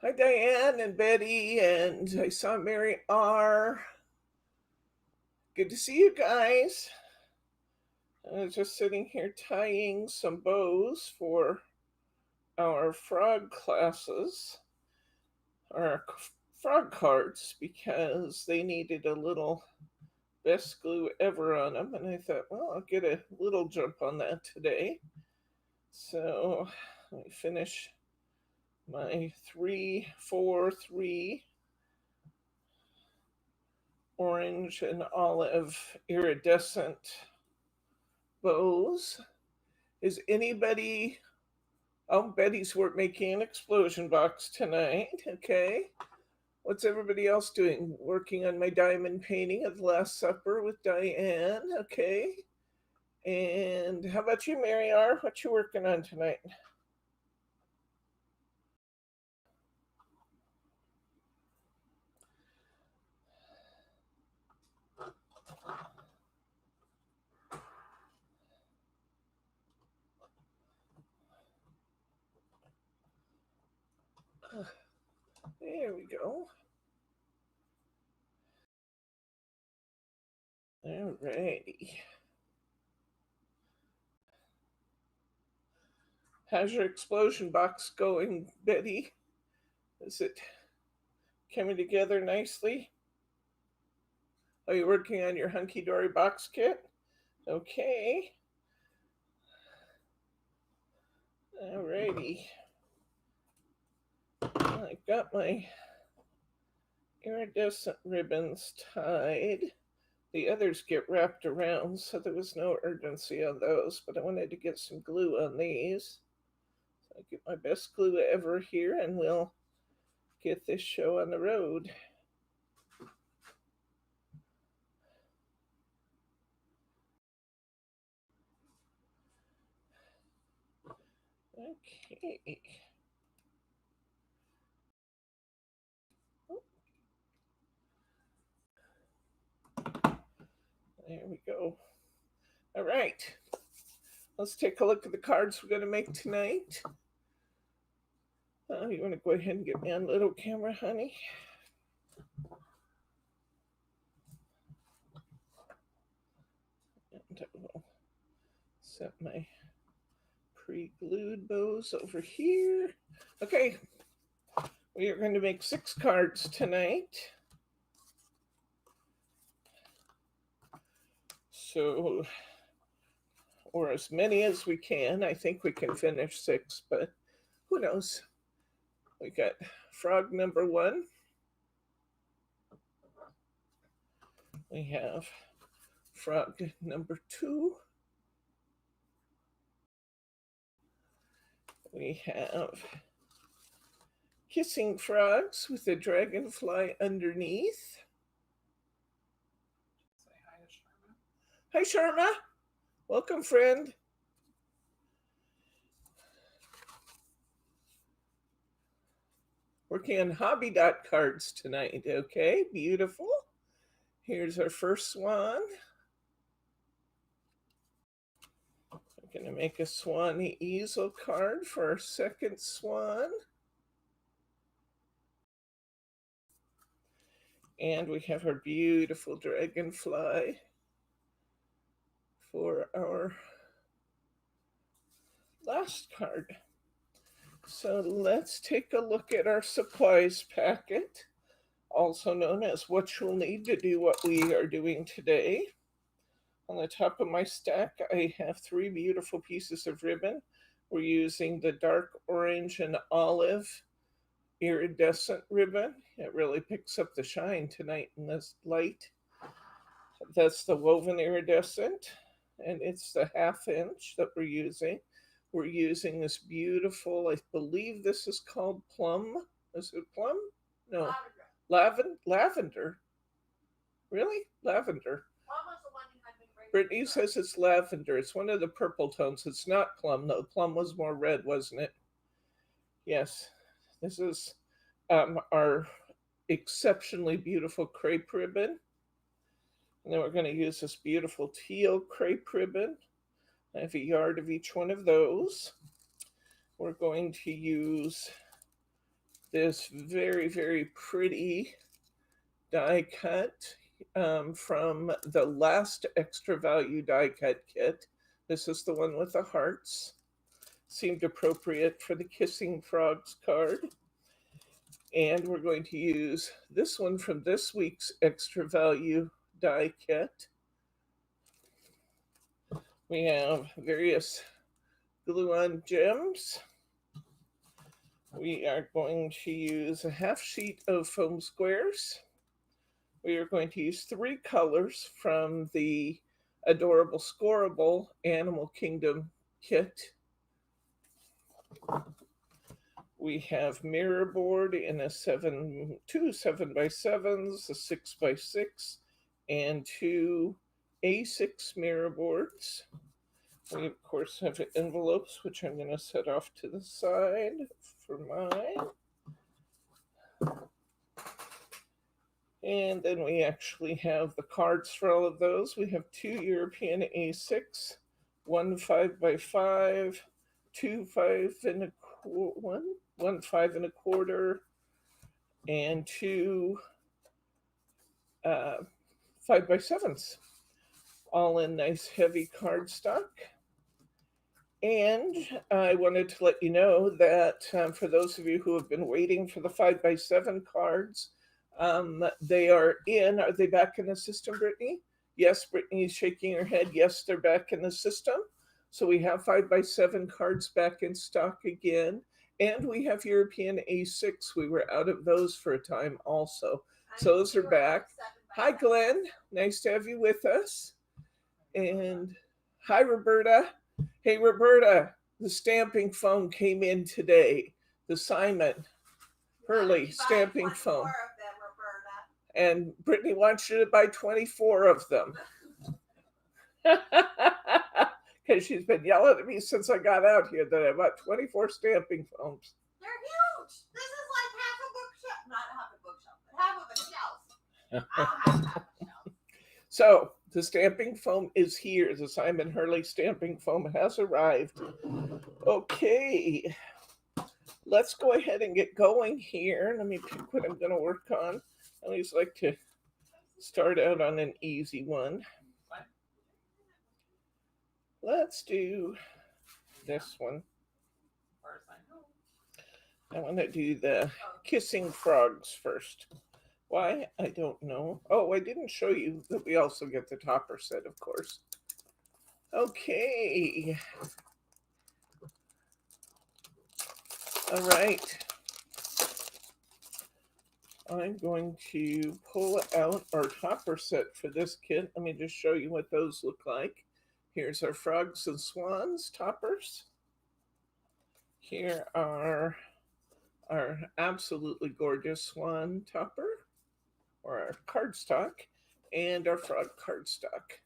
Hi, Diane and Betty, and I saw Mary R. Good to see you guys. I was just sitting here tying some bows for our frog classes, our frog cards, because they needed a little best glue ever on them. And I thought, well, I'll get a little jump on that today. So let me finish my 3-4-3 orange and olive iridescent bows. Is anybody? Oh, Betty's making an explosion box tonight. Okay. What's everybody else doing? Working on my diamond painting of the Last Supper with Diane. Okay. And how about you, Mary R? What you working on tonight? There we go. All righty. How's your explosion box going, Betty? Is it coming together nicely? Are you working on your Hunkydory box kit? Okay. Alrighty. I've got my iridescent ribbons tied. The others get wrapped around, so there was no urgency on those, but I wanted to get some glue on these. So I get my best glue ever here, and we'll get this show on the road. Okay. There we go. All right. Let's take a look at the cards we're going to make tonight. You want to go ahead and get me on little camera, honey? And I will set my pre-glued bows over here. Okay, we are going to make 6 cards tonight. So, or as many as we can. I think we can finish 6, but who knows? We got frog number 1. We have frog number 2. We have kissing frogs with a dragonfly underneath. Say hi to Sharma. Hi, Sharma. Welcome, friend. Working on hobby dot cards tonight. Okay, beautiful. Here's our first swan. I'm going to make a swan easel card for our second swan. And we have our beautiful dragonfly for our last card. So let's take a look at our supplies packet, also known as what you'll need to do what we are doing today. On the top of my stack, I have 3 beautiful pieces of ribbon. We're using the dark orange and olive iridescent ribbon. It really picks up the shine tonight in this light. That's the woven iridescent, and it's the 1/2 inch that we're using. We're using this beautiful, I believe this is called plum. Is it plum? No. Lavender. Really? Lavender. Brittany says it's lavender. It's one of the purple tones. It's not plum, though. Plum was more red, wasn't it? Yes. This is our exceptionally beautiful crepe ribbon. And then we're going to use this beautiful teal crepe ribbon. I have a yard of each one of those. We're going to use this very, very pretty die cut from the last extra value die cut kit. This is the one with the hearts. Seemed appropriate for the Kissing Frogs card. And we're going to use this one from this week's extra value die kit. We have various glue-on gems. We are going to use a half sheet of foam squares. We are going to use 3 colors from the Adorable Scoreable Animal Kingdom kit. We have mirror board in a 2 7x7s, a 6x6, and 2 A6 mirror boards. We, of course, have envelopes, which I'm going to set off to the side for mine. And then we actually have the cards for all of those. We have 2 European A6, 1 5x5, 2 5 1.25, and 2 5x7s, all in nice heavy cardstock. And I wanted to let you know that for those of you who have been waiting for the 5x7 cards, they are in. Are they back in the system, Brittany? Yes, Brittany is shaking her head. Yes, they're back in the system. So we have 5x7 cards back in stock again. And we have European A6. We were out of those for a time also. So those are back. Hi, Glenn. Nice to have you with us. And hi, Roberta. Hey, Roberta, the stamping foam came in today. The Simon Hurley stamping foam. And Brittany wants you to buy 24 of them. Because she's been yelling at me since I got out here that I bought 24 stamping foams. They're huge. This is like half a bookshelf. Not half a bookshelf, but half of a shelf. I don't have half a shelf. So the stamping foam is here. The Simon Hurley stamping foam has arrived. Okay. Let's go ahead and get going here. Let me pick what I'm going to work on. I always like to start out on an easy one. Let's do this one. I want to do the Kissing Frogs first. Why? I don't know. Oh, I didn't show you that we also get the topper set, of course. Okay. All right. I'm going to pull out our topper set for this kit. Let me just show you what those look like. Here's our Frogs and Swans toppers. Here are our absolutely gorgeous Swan topper, or our cardstock, and our Frog cardstock.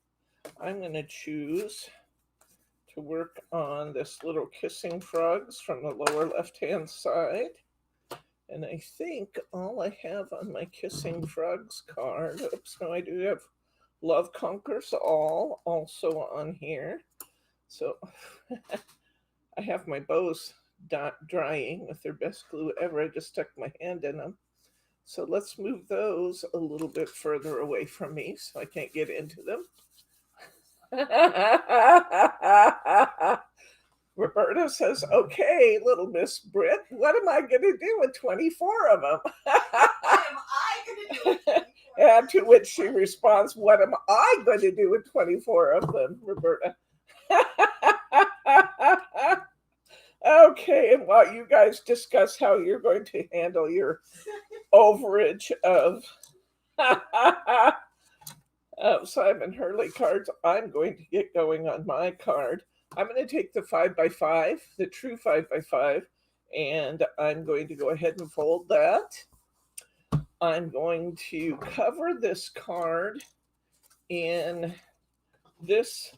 I'm going to choose to work on this little Kissing Frogs from the lower left-hand side. And I think all I have on my Kissing Frogs card, oops, no, I do have Love Conquers All also on here. So I have my bows drying with their best glue ever. I just stuck my hand in them. So let's move those a little bit further away from me so I can't get into them. Roberta says, okay, little Miss Britt, what am I going to do with 24 of them? What am I going to do with 24? And to which she responds, what am I going to do with 24 of them, Roberta? Okay, and while you guys discuss how you're going to handle your overage of Simon Hurley cards, I'm going to get going on my card. I'm going to take the 5x5, the true 5x5, and I'm going to go ahead and fold that. I'm going to cover this card in this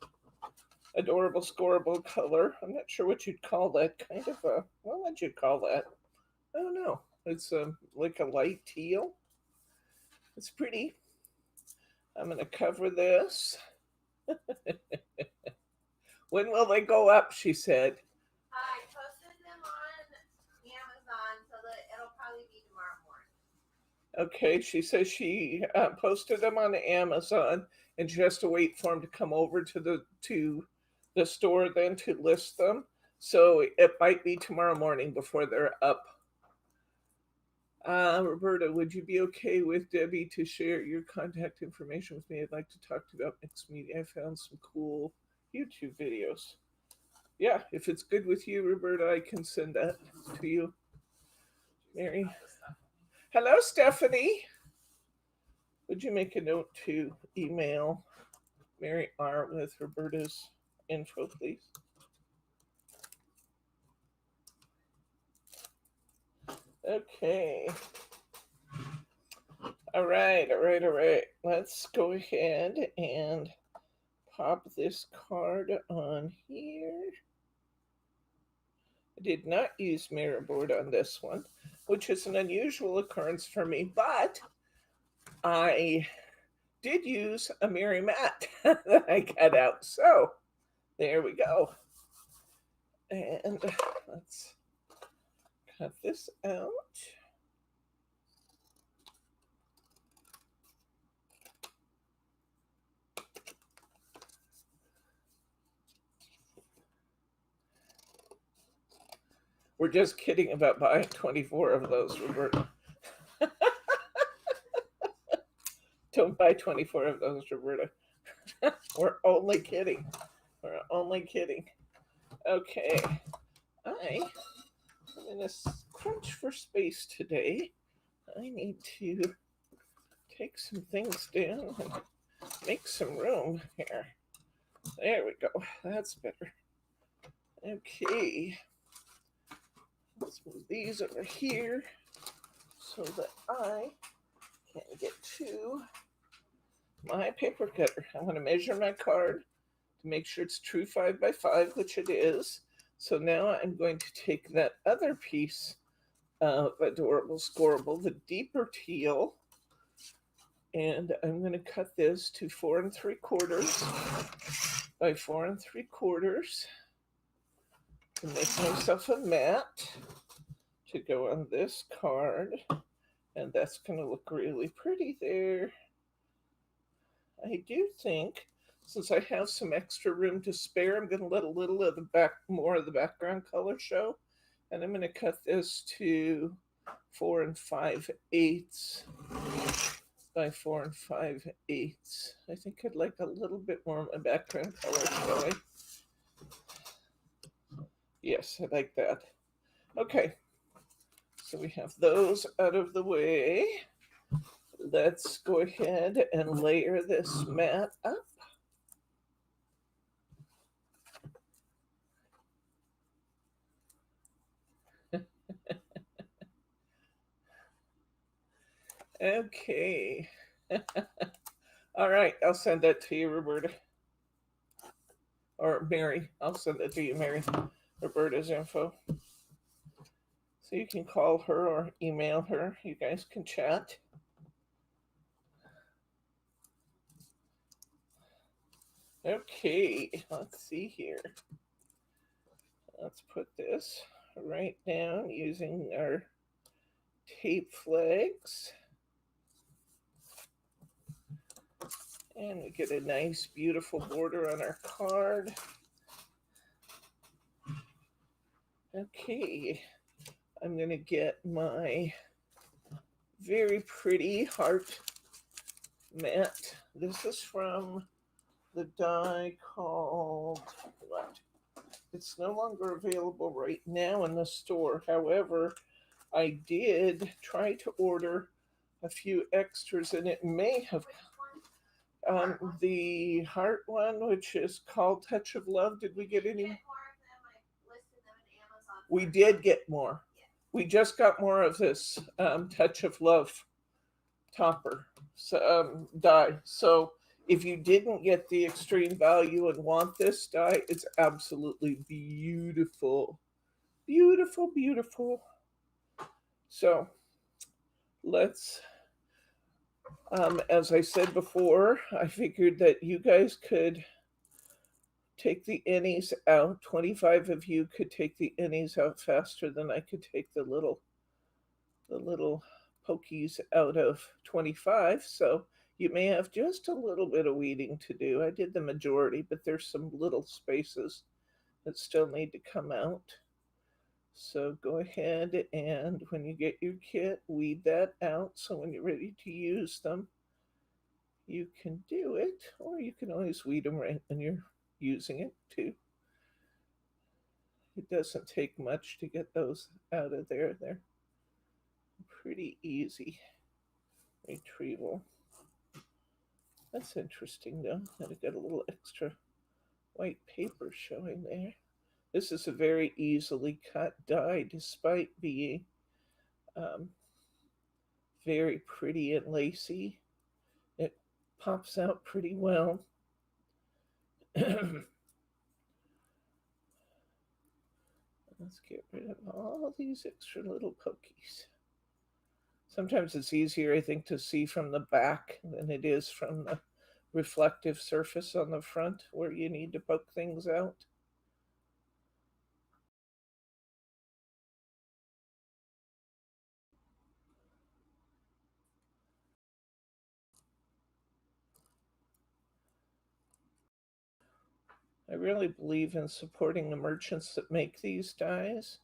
adorable scoreable color. I'm not sure what you'd call that. Kind of a, what would you call that? I don't know. It's like a light teal. It's pretty. I'm going to cover this. When will they go up, she said. I posted them on Amazon so that it'll probably Okay, she says she posted them on Amazon and she has to wait for them to come over to the store then to list them. So it might be tomorrow morning before they're up. Roberta, would you be okay with Debbie to share your contact information with me? I'd like to talk to you about mixed media. I found some cool YouTube videos. Yeah, if it's good with you, Roberta, I can send that to you. Mary. Hello, Stephanie. Would you make a note to email Mary R with Roberta's info, please? Okay. All right. Let's go ahead and pop this card on here. I did not use mirror board on this one, which is an unusual occurrence for me, but I did use a Mirri Mat that I cut out. So there we go. And let's cut this out. We're just kidding about buying 24 of those, Roberta. Don't buy 24 of those, Roberta. We're only kidding. Okay. I'm in a crunch for space today. I need to take some things down and make some room here. There we go. That's better. Okay. Let's move these over here so that I can get to my paper cutter. I want to measure my card to make sure it's true 5 by 5, which it is. So now I'm going to take that other piece of Adorable Scoreable, the deeper teal, and I'm going to cut this to 4 3/4 by 4 3/4 to make myself a mat to go on this card, and that's going to look really pretty there. I do think, since I have some extra room to spare, I'm going to let a little of more of the background color show, and I'm going to cut this to 4 5/8 by 4 5/8. I think I'd like a little bit more of my background color showing. Yes, I like that. Okay, so we have those out of the way. Let's go ahead and layer this mat up. Okay. All right, I'll send that to you, Roberta. Or Mary. I'll send that to you, Mary. Roberta's info. So you can call her or email her. You guys can chat. Okay, let's see here. Let's put this right down using our tape flags. And we get a nice, beautiful border on our card. Okay, I'm going to get my very pretty heart mat. This is from the die called what? It's no longer available right now in the store. However, I did try to order a few extras, and it may have the heart one, which is called Touch of Love. Did we get any? We did get more. We just got more of this Touch of Love topper die. So if you didn't get the extreme value and want this die, it's absolutely beautiful. Beautiful, beautiful. So let's, as I said before, I figured that you guys could take the innies out. 25 of you could take the innies out faster than I could take the little pokies out of 25, so you may have just a little bit of weeding to do. I did the majority, but there's some little spaces that still need to come out. So go ahead and when you get your kit, weed that out so when you're ready to use them, you can do it, or you can always weed them right when you're using it too. It doesn't take much to get those out of there. They're pretty easy retrieval. That's interesting though, that I got a little extra white paper showing there. This is a very easily cut die despite being very pretty and lacy. It pops out pretty well. Let's get rid of all these extra little pokies. Sometimes it's easier, I think, to see from the back than it is from the reflective surface on the front where you need to poke things out. I really believe in supporting the merchants that make these dies.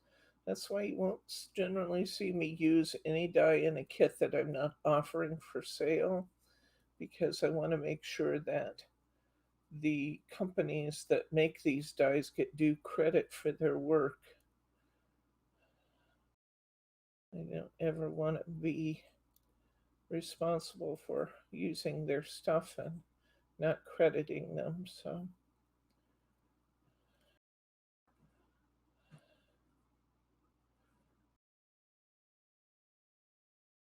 That's why you won't generally see me use any die in a kit that I'm not offering for sale, because I want to make sure that the companies that make these dies get due credit for their work. I don't ever want to be responsible for using their stuff and not crediting them. So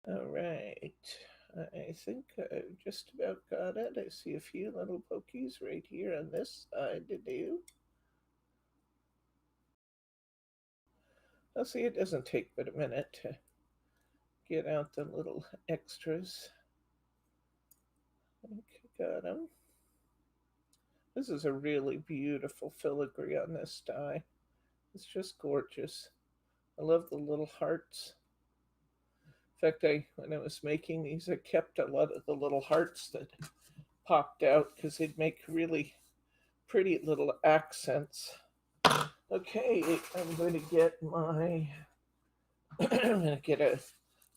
all right, I think I've just about got it. I see a few little pokies right here on this side to do. I'll see, it doesn't take but a minute to get out the little extras. I think I got them. This is a really beautiful filigree on this die. It's just gorgeous. I love the little hearts. In fact, when I was making these, I kept a lot of the little hearts that popped out because they'd make really pretty little accents. Okay, I'm going to get my I'm going to get a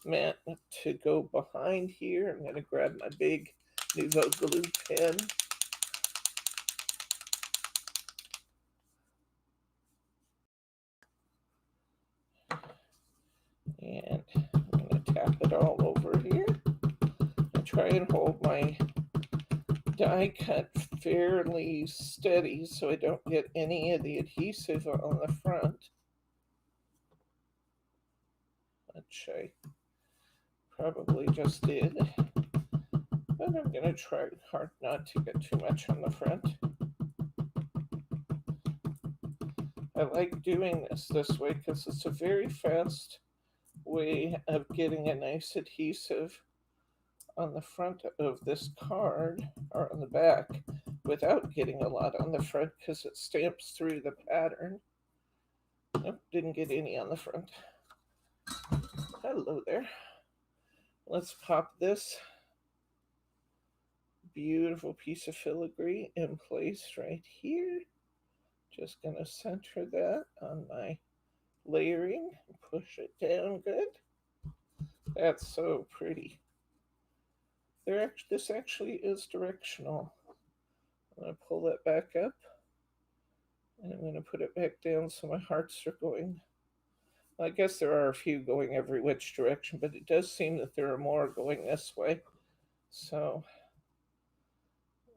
mat to go behind here. I'm going to grab my big Nouveau glue pen. And I'm going to tap it all over here. I try and hold my die cut fairly steady so I don't get any of the adhesive on the front, which I probably just did. But I'm going to try hard not to get too much on the front. I like doing this way because it's a very fast way of getting a nice adhesive on the front of this card, or on the back, without getting a lot on the front because it stamps through the pattern. Nope, didn't get any on the front. Hello there. Let's pop this beautiful piece of filigree in place right here. Just going to center that on my layering, push it down good. That's so pretty. This actually is directional. I'm going to pull that back up, and I'm going to put it back down so my hearts are going. I guess there are a few going every which direction, but it does seem that there are more going this way. So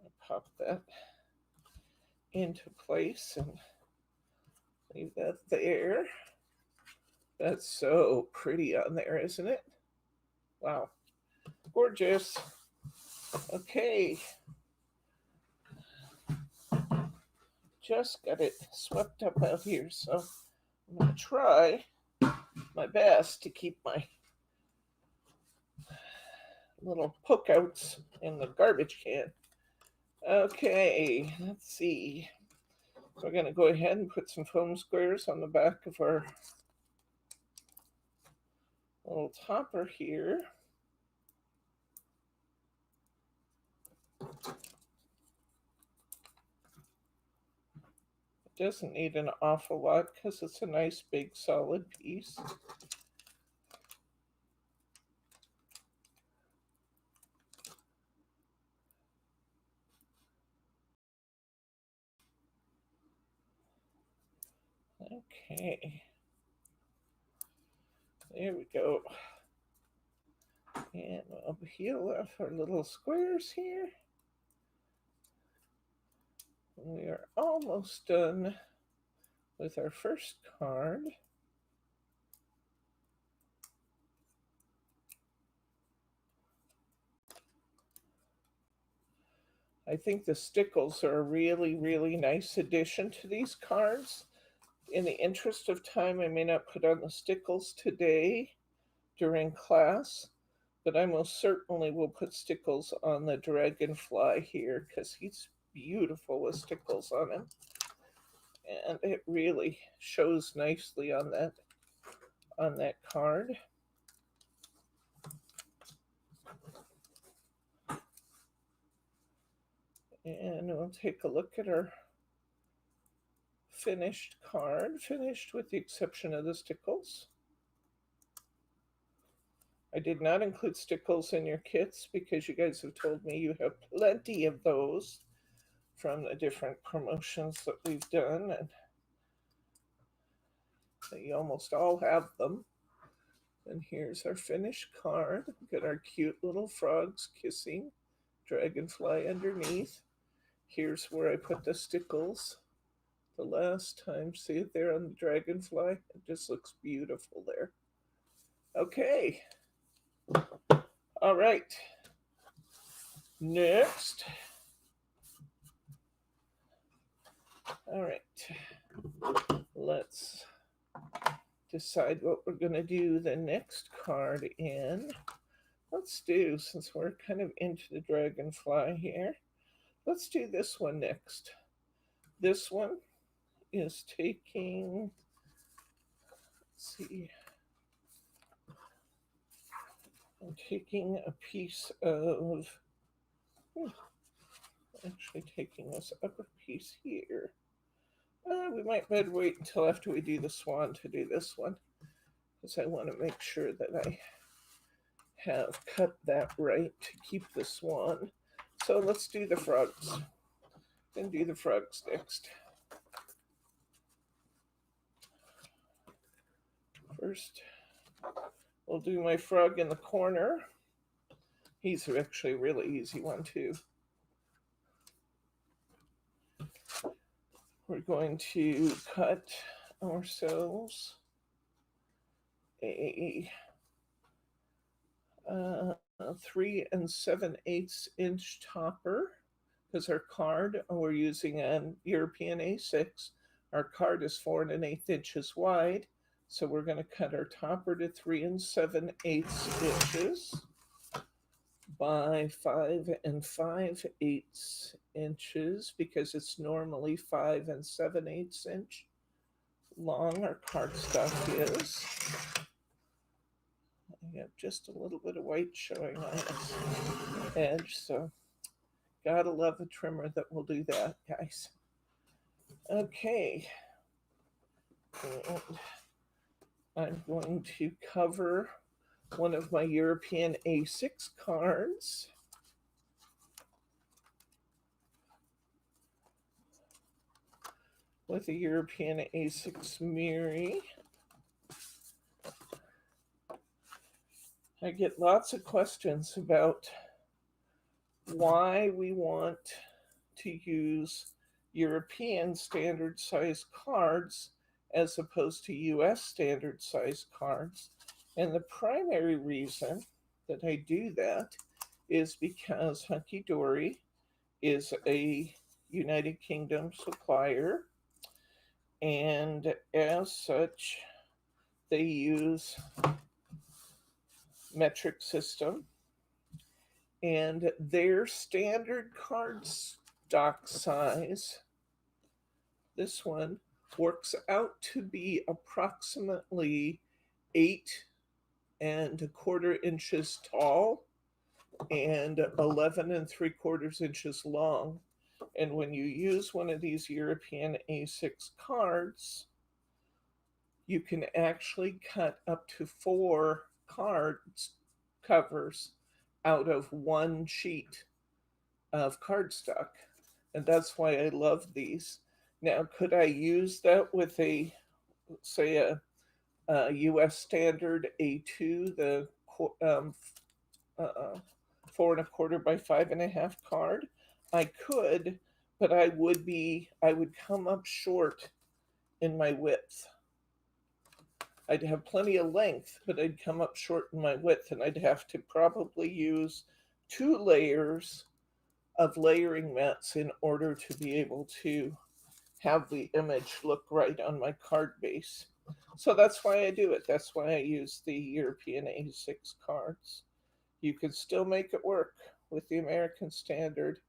I'll pop that into place and leave that there. That's so pretty on there, isn't it? Wow. Gorgeous. Okay. Just got it swept up out here, so I'm going to try my best to keep my little poke outs in the garbage can. Okay, let's see. So we're going to go ahead and put some foam squares on the back of our little topper here. It doesn't need an awful lot because it's a nice big solid piece. Okay, there we go. And we'll peel off our little squares here. We are almost done with our first card. I think the stickles are a really, really nice addition to these cards. In the interest of time, I may not put on the stickles today during class, but I most certainly will put stickles on the dragonfly here because he's beautiful with stickles on him. And it really shows nicely on that card. And we'll take a look at our finished card, finished with the exception of the stickles. I did not include stickles in your kits because you guys have told me you have plenty of those from the different promotions that we've done, and you almost all have them. And here's our finished card. Got our cute little frogs kissing dragonfly underneath. Here's where I put the stickles the last time. See it there on the dragonfly? It just looks beautiful there. Okay. All right. Next. All right. Let's decide what we're going to do the next card in. Let's do, since we're kind of into the dragonfly here, let's do this one next. This one is taking, let's see, I'm taking a piece of, actually taking this upper piece here. We might better wait until after we do the swan to do this one, because I want to make sure that I have cut that right to keep the swan. So let's do the frogs. Then do the frogs next. First, we'll do my frog in the corner. He's actually a really easy one too. We're going to cut ourselves a 3 7/8 inch topper, because our card, we're using an European A6. Our card is 4 1/8 inches wide, so we're going to cut our topper to 3 7/8 inches by 5 5/8 inches, because it's normally 5 7/8 inch long. Our cardstock is. I have just a little bit of white showing on its edge, so gotta love a trimmer that will do that, guys. Okay, and I'm going to cover one of my European A6 cards with a European A6 Mirri. I get lots of questions about why we want to use European standard size cards as opposed to US standard size cards. And the primary reason that I do that is because Hunkydory is a United Kingdom supplier, and as such, they use metric system, and their standard card stock size, this one, works out to be approximately 8 1.25 inches tall and 11 3/4 inches long. And when you use one of these European A6 cards, you can actually cut up to 4 cards covers out of one sheet of cardstock. And that's why I love these. Now, could I use that with a, say, a US standard A2, the 4 1/4 by 5.5 card? I could, but I would come up short in my width. I'd have plenty of length, but I'd come up short in my width, and I'd have to probably use 2 layers of layering mats in order to be able to have the image look right on my card base. So that's why I do it. That's why I use the European A6 cards. You can still make it work with the American standard,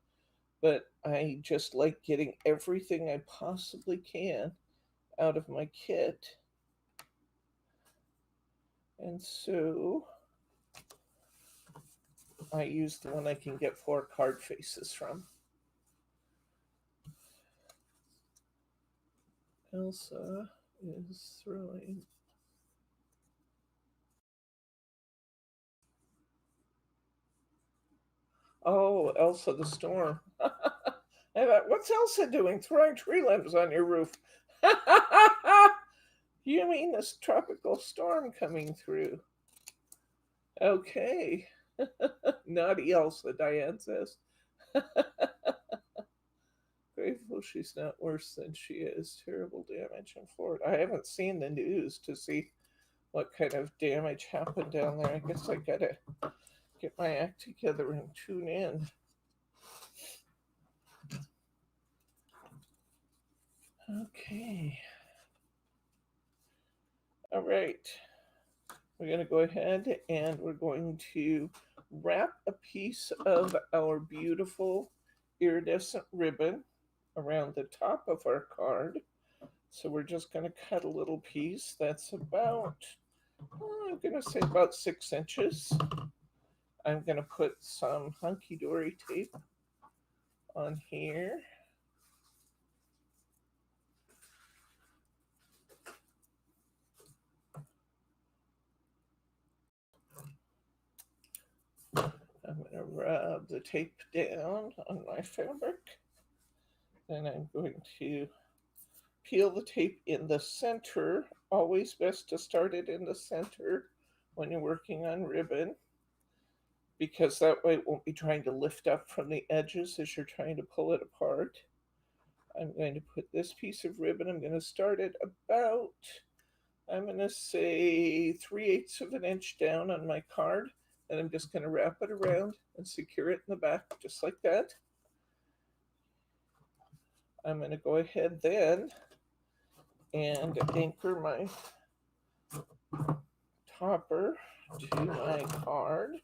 but I just like getting everything I possibly can out of my kit. And so I use the one I can get 4 card faces from. Elsa is throwing. Oh, Elsa the storm. I thought, what's Elsa doing throwing tree limbs on your roof? You mean this tropical storm coming through? Okay. Naughty Elsa, Diane says. Grateful she's not worse than she is. Terrible damage in Florida. I haven't seen the news to see what kind of damage happened down there. I guess I gotta get my act together and tune in. Okay. All right. We're going to go ahead and we're going to wrap a piece of our beautiful iridescent ribbon around the top of our card. So we're just going to cut a little piece that's about, I'm going to say about 6 inches. I'm going to put some Hunkydory tape on here. I'm going to rub the tape down on my fabric. Then I'm going to peel the tape in the center. Always best to start it in the center when you're working on ribbon, because that way it won't be trying to lift up from the edges as you're trying to pull it apart. I'm going to put this piece of ribbon, I'm going to start it about, I'm going to say 3/8 of an inch down on my card, and I'm just going to wrap it around and secure it in the back just like that. I'm going to go ahead then and anchor my topper to my card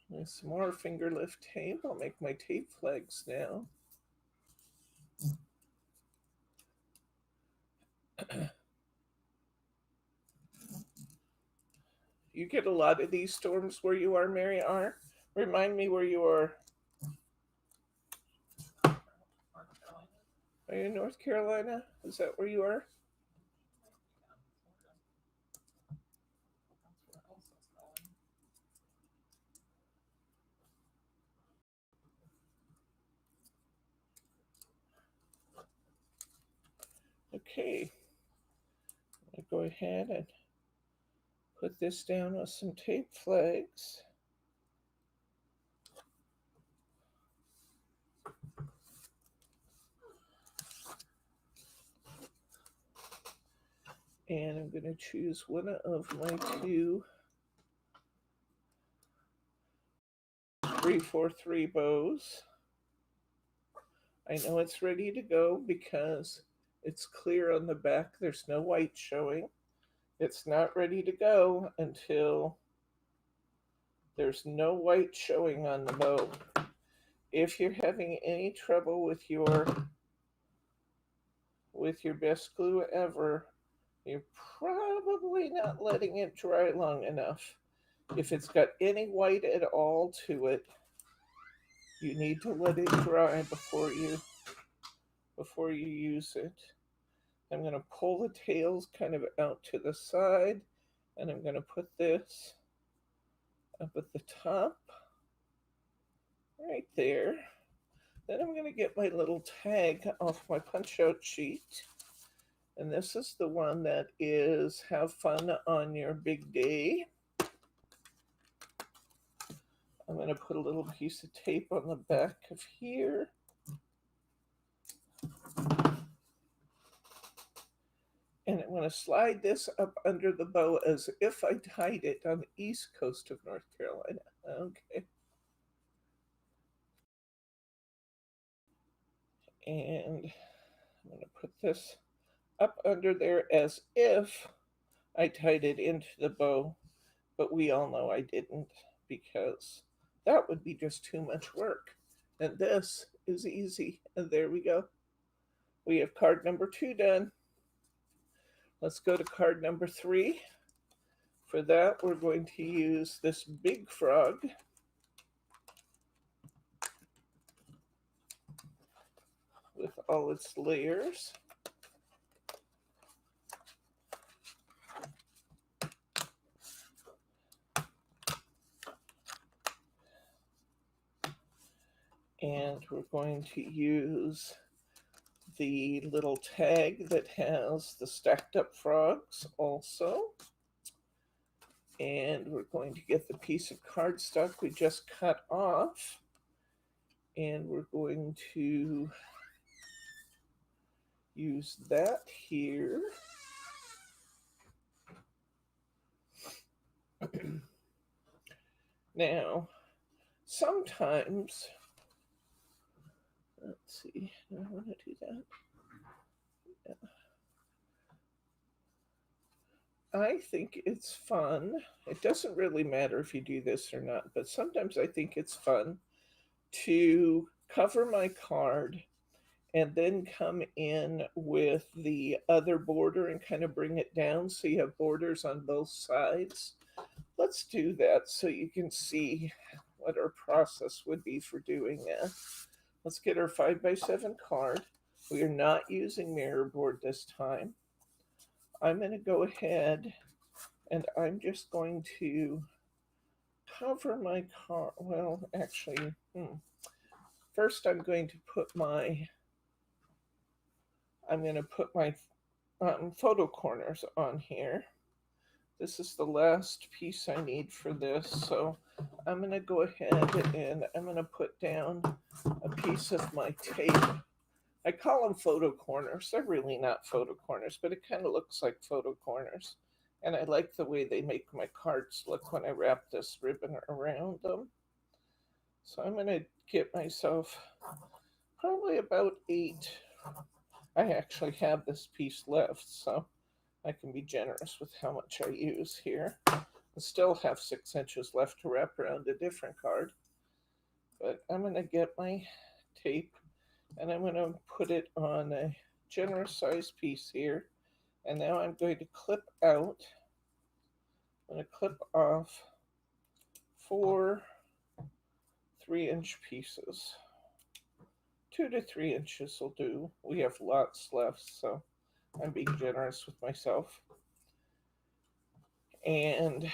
with some more finger lift tape. I'll make my tape flags now. You get a lot of these storms where you are, Mary R. Remind me where you are. Are you in North Carolina? Is that where you are? Okay. I'll go ahead and put this down with some tape flags. And I'm going to choose one of my 2 3/4 bows. I know it's ready to go because it's clear on the back. There's no white showing. It's not ready to go until there's no white showing on the bow. If you're having any trouble with your best glue ever, You're probably not letting it dry long enough. If it's got any white at all to it, you need to let it dry before you use it. I'm going to pull the tails kind of out to the side, and I'm going to put this up at the top, right there. Then I'm going to get my little tag off my punch out sheet. And this is the one that is have fun on your big day. I'm going to put a little piece of tape on the back of here. And I'm going to slide this up under the bow as if I tied it on the east coast of North Carolina. Okay. And I'm going to put this up under there as if I tied it into the bow, but we all know I didn't, because that would be just too much work. And this is easy. And there we go. We have card number 2 done. Let's go to card number 3. For that, we're going to use this big frog. With all its layers. And we're going to use the little tag that has the stacked up frogs also. And we're going to get the piece of cardstock we just cut off. And we're going to use that here. Now, sometimes, let's see, do I want to do that? Yeah. I think it's fun. It doesn't really matter if you do this or not, but sometimes I think it's fun to cover my card and then come in with the other border and kind of bring it down so you have borders on both sides. Let's do that so you can see what our process would be for doing that. Let's get our 5x7 card. We are not using mirror board this time. I'm going to go ahead and I'm just going to cover my card. Well, actually, first I'm going to put my photo corners on here. This is the last piece I need for this, so I'm going to go ahead and I'm going to put down a piece of my tape. I call them photo corners. They're really not photo corners, but it kind of looks like photo corners. And I like the way they make my cards look when I wrap this ribbon around them. So I'm going to get myself probably about 8. I actually have this piece left, so I can be generous with how much I use here. I still have 6 inches left to wrap around a different card. But I'm going to get my tape and I'm going to put it on a generous sized piece here. And now I'm going to clip out. I'm going to clip off 4 3-inch pieces. 2 to 3 inches will do. We have lots left, so I'm being generous with myself. And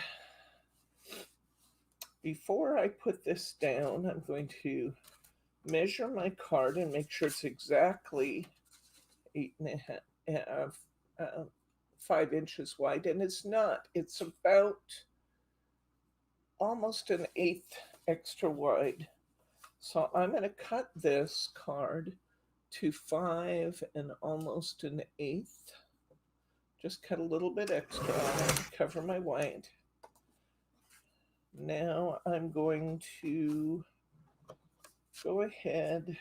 before I put this down, I'm going to measure my card and make sure it's exactly 5 inches wide. And it's not. It's about almost 1/8 extra wide. So I'm going to cut this card to 5 and almost 1/8. Just cut a little bit extra on it, cover my white. Now I'm going to go ahead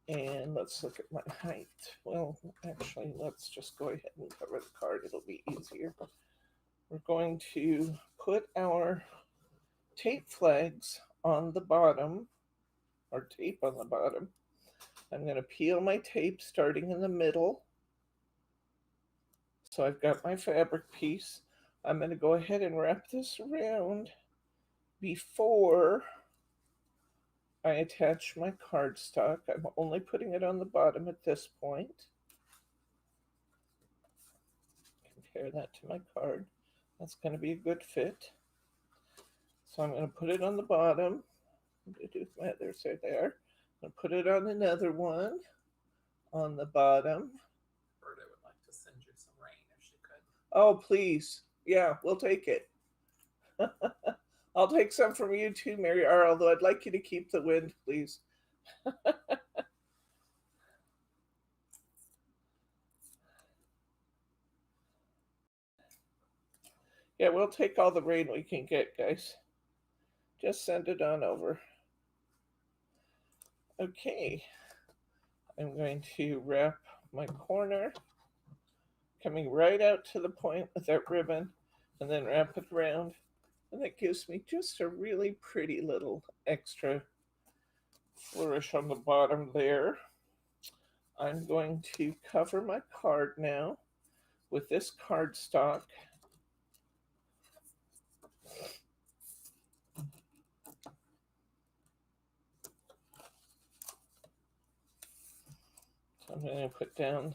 and let's look at my height. Well, actually, let's just go ahead and cover the card. It'll be easier. We're going to put our tape flags on the bottom, or tape on the bottom. I'm going to peel my tape starting in the middle, So I've got my fabric piece. I'm going to go ahead and wrap this around before I attach my cardstock. I'm only putting it on the bottom at this point. Compare that to my card. That's going to be a good fit. So I'm going to put it on the bottom. I'm going to do my other side there. I'm going to put it on another one on the bottom. Berta would like to send you some rain if she could. Oh, please. Yeah, we'll take it. I'll take some from you too, Mary R, although I'd like you to keep the wind, please. Yeah, we'll take all the rain we can get, guys. Just send it on over. Okay. I'm going to wrap my corner, coming right out to the point with that ribbon, and then wrap it around. And that gives me just a really pretty little extra flourish on the bottom there. I'm going to cover my card now with this cardstock. So I'm going to put down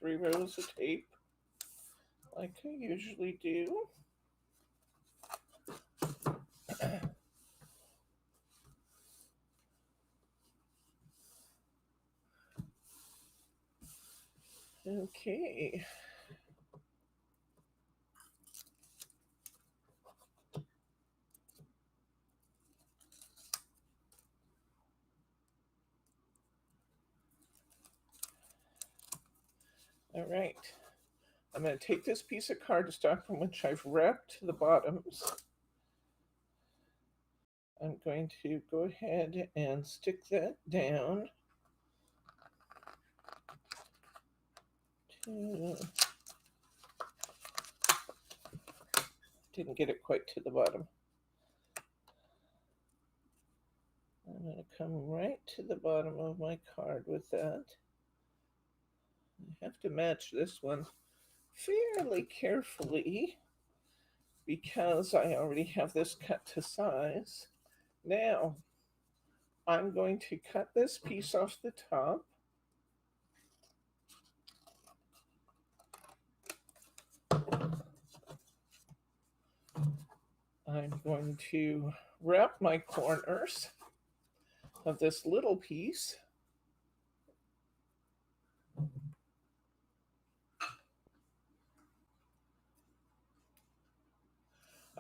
3 rows of tape like I usually do. Okay. All right. I'm going to take this piece of cardstock from which I've wrapped the bottoms. I'm going to go ahead and stick that down. Didn't get it quite to the bottom. I'm going to come right to the bottom of my card with that. I have to match this one fairly carefully because I already have this cut to size. Now, I'm going to cut this piece off the top. I'm going to wrap my corners of this little piece.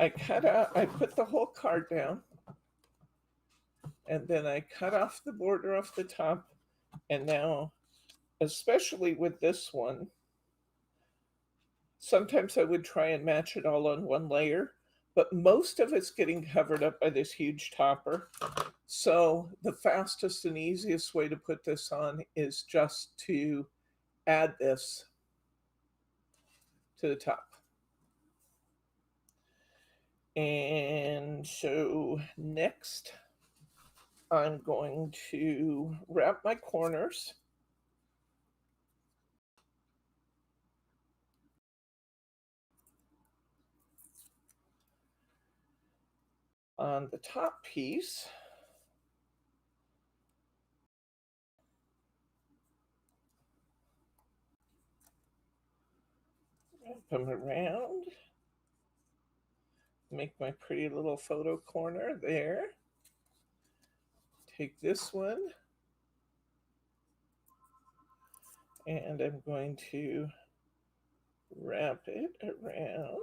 I put the whole card down, and then I cut off the border off the top, and now, especially with this one, sometimes I would try and match it all on one layer, but most of it's getting covered up by this huge topper. So the fastest and easiest way to put this on is just to add this to the top. And so next, I'm going to wrap my corners. On the top piece, wrap them around, make my pretty little photo corner there. Take this one, and I'm going to wrap it around.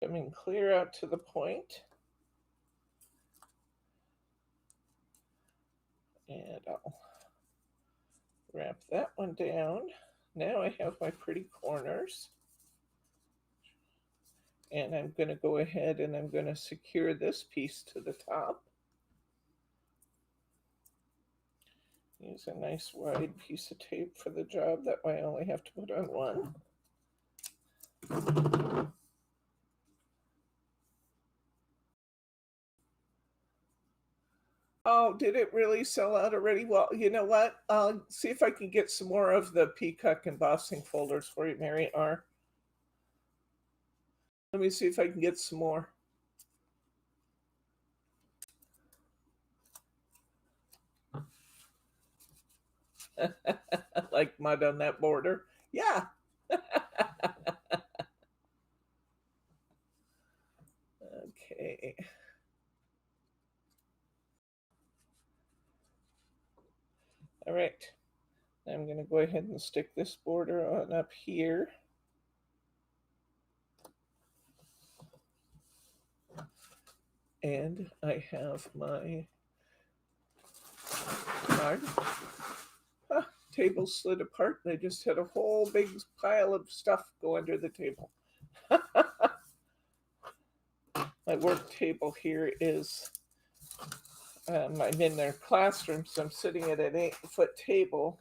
Coming clear out to the point. And I'll wrap that one down. Now I have my pretty corners. And I'm going to go ahead and I'm going to secure this piece to the top. Use a nice wide piece of tape for the job. That way I only have to put on one. Oh, did it really sell out already? Well, you know what? I'll see if I can get some more of the peacock embossing folders for you, Mary R. Let me see if I can get some more. Like mud on that border. Yeah. Okay. All right. I'm going to go ahead and stick this border on up here. And I have my card. Table slid apart and I just had a whole big pile of stuff go under the table. My work table here is, I'm in their classroom, so I'm sitting at an 8-foot table.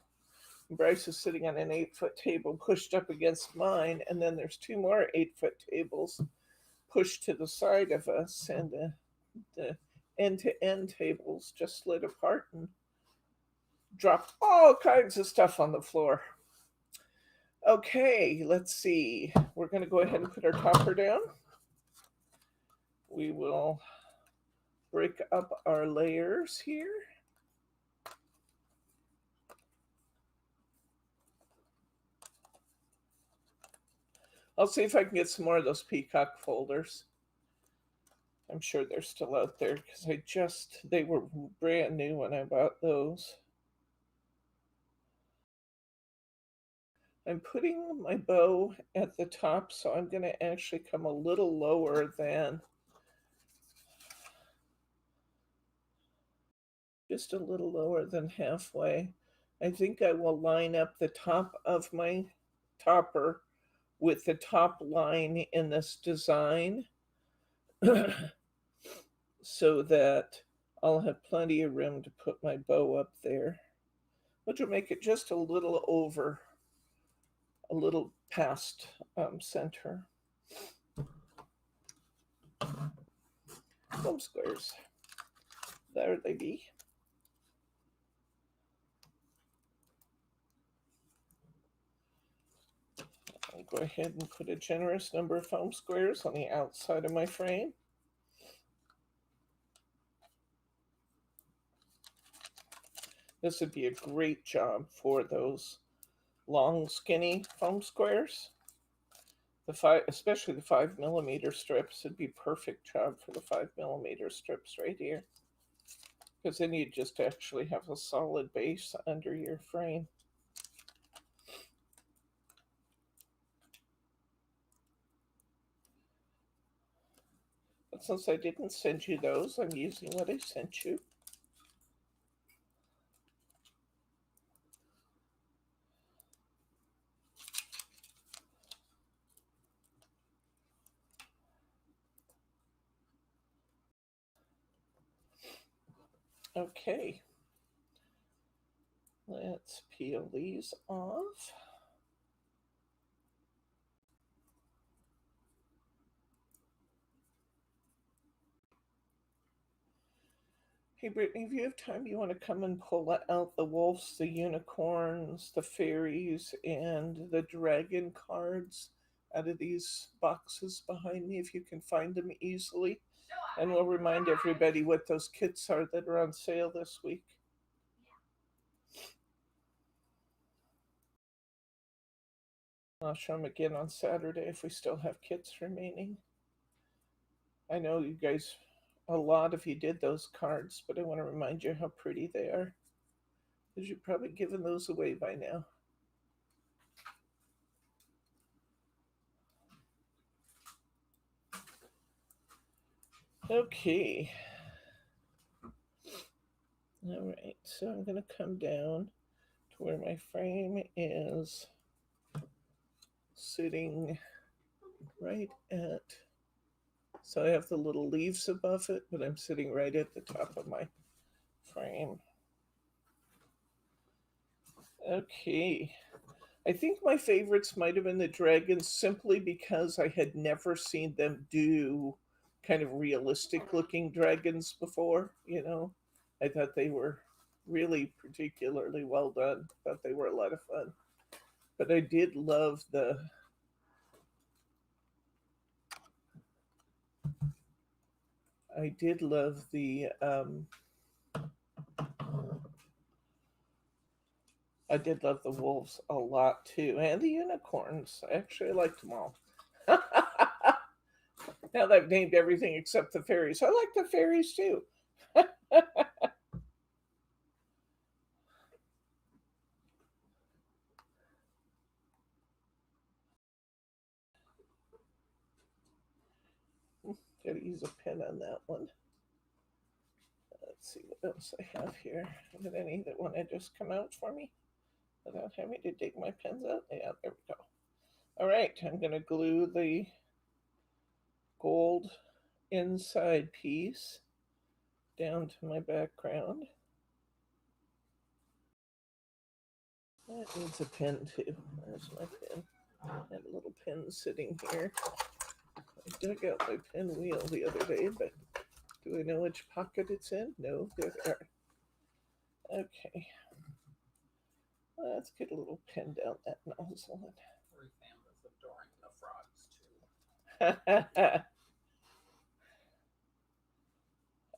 Bryce is sitting on an 8-foot table pushed up against mine, and then there's 2 more 8-foot tables pushed to the side of us, and the end-to-end tables just slid apart and dropped all kinds of stuff on the floor. Okay, let's see. We're going to go ahead and put our topper down. We will break up our layers here. I'll see if I can get some more of those peacock folders. I'm sure they're still out there because they were brand new when I bought those. I'm putting my bow at the top, so I'm going to actually come a little lower than, just a little lower than halfway. I think I will line up the top of my topper with the top line in this design so that I'll have plenty of room to put my bow up there, which will make it just a little over, a little past center. Foam squares. There they be. I'll go ahead and put a generous number of foam squares on the outside of my frame. This would be a great job for those long, skinny foam squares. Especially the 5mm strips, would be perfect job for the 5mm strips right here. Because then you just actually have a solid base under your frame. But since I didn't send you those, I'm using what I sent you. Okay, let's peel these off. Hey Brittany, if you have time, you want to come and pull out the wolves, the unicorns, the fairies, and the dragon cards out of these boxes behind me if you can find them easily. And we'll remind everybody what those kits are that are on sale this week. I'll show them again on Saturday if we still have kits remaining. I know you guys, a lot of you did those cards, but I want to remind you how pretty they are, because you've probably given those away by now. Okay. All right, so I'm going to come down to where my frame is sitting right at, so I have the little leaves above it, but I'm sitting right at the top of my frame. Okay. I think my favorites might have been the dragons simply because I had never seen them do kind of realistic looking dragons before, you know. I thought they were really particularly well done. Thought they were a lot of fun. But I did love the I did love the wolves a lot too, and the unicorns. I actually liked them all. Now that I've named everything except the fairies, I like the fairies too. Gotta use a pen on that one. Let's see what else I have here. Did any that want to just come out for me without having to dig my pens out? Yeah, there we go. All right, I'm going to glue the gold inside piece down to my background. That needs a pen too. There's my pen. I had a little pen sitting here. I dug out my pinwheel the other day, but do I know which pocket it's in? No, there they are. Okay. Let's get a little pen down that nozzle. Ruth Ann was adoring the frogs too.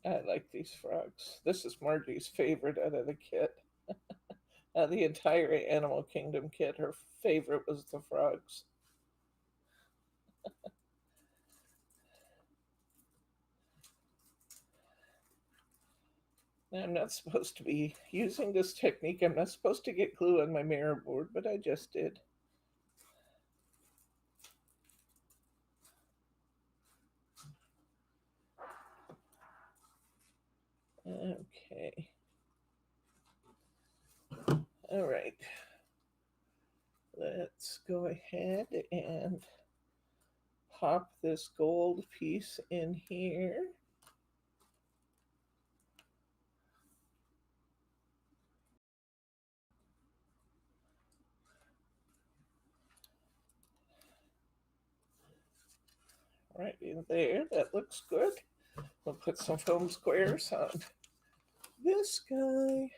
I like these frogs. This is Margie's favorite out of the kit. The entire Animal Kingdom kit, her favorite was the frogs. Now, I'm not supposed to be using this technique. I'm not supposed to get glue on my mirror board, but I just did. Okay. All right. Let's go ahead and pop this gold piece in here. Right in there, that looks good. We'll put some foam squares on this guy.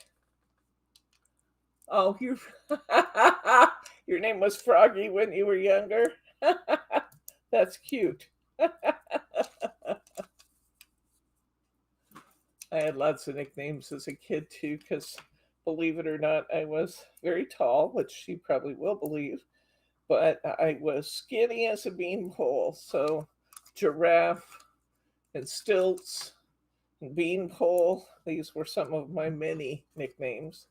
Oh, your name was Froggy when you were younger? That's cute. I had lots of nicknames as a kid too, because believe it or not, I was very tall, which she probably will believe, but I was skinny as a beanpole. So giraffe and stilts and beanpole, these were some of my many nicknames.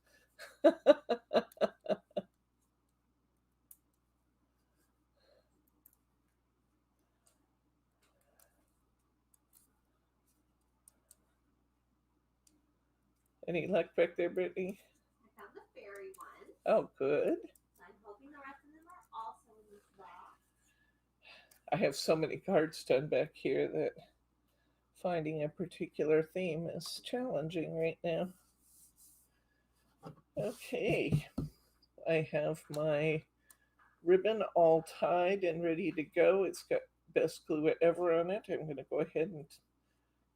Any luck back there, Brittany? I found the fairy one. Oh, good. I'm hoping the rest of them are also in this box. I have so many cards done back here that finding a particular theme is challenging right now. Okay, I have my ribbon all tied and ready to go. It's got best glue ever on it. I'm going to go ahead and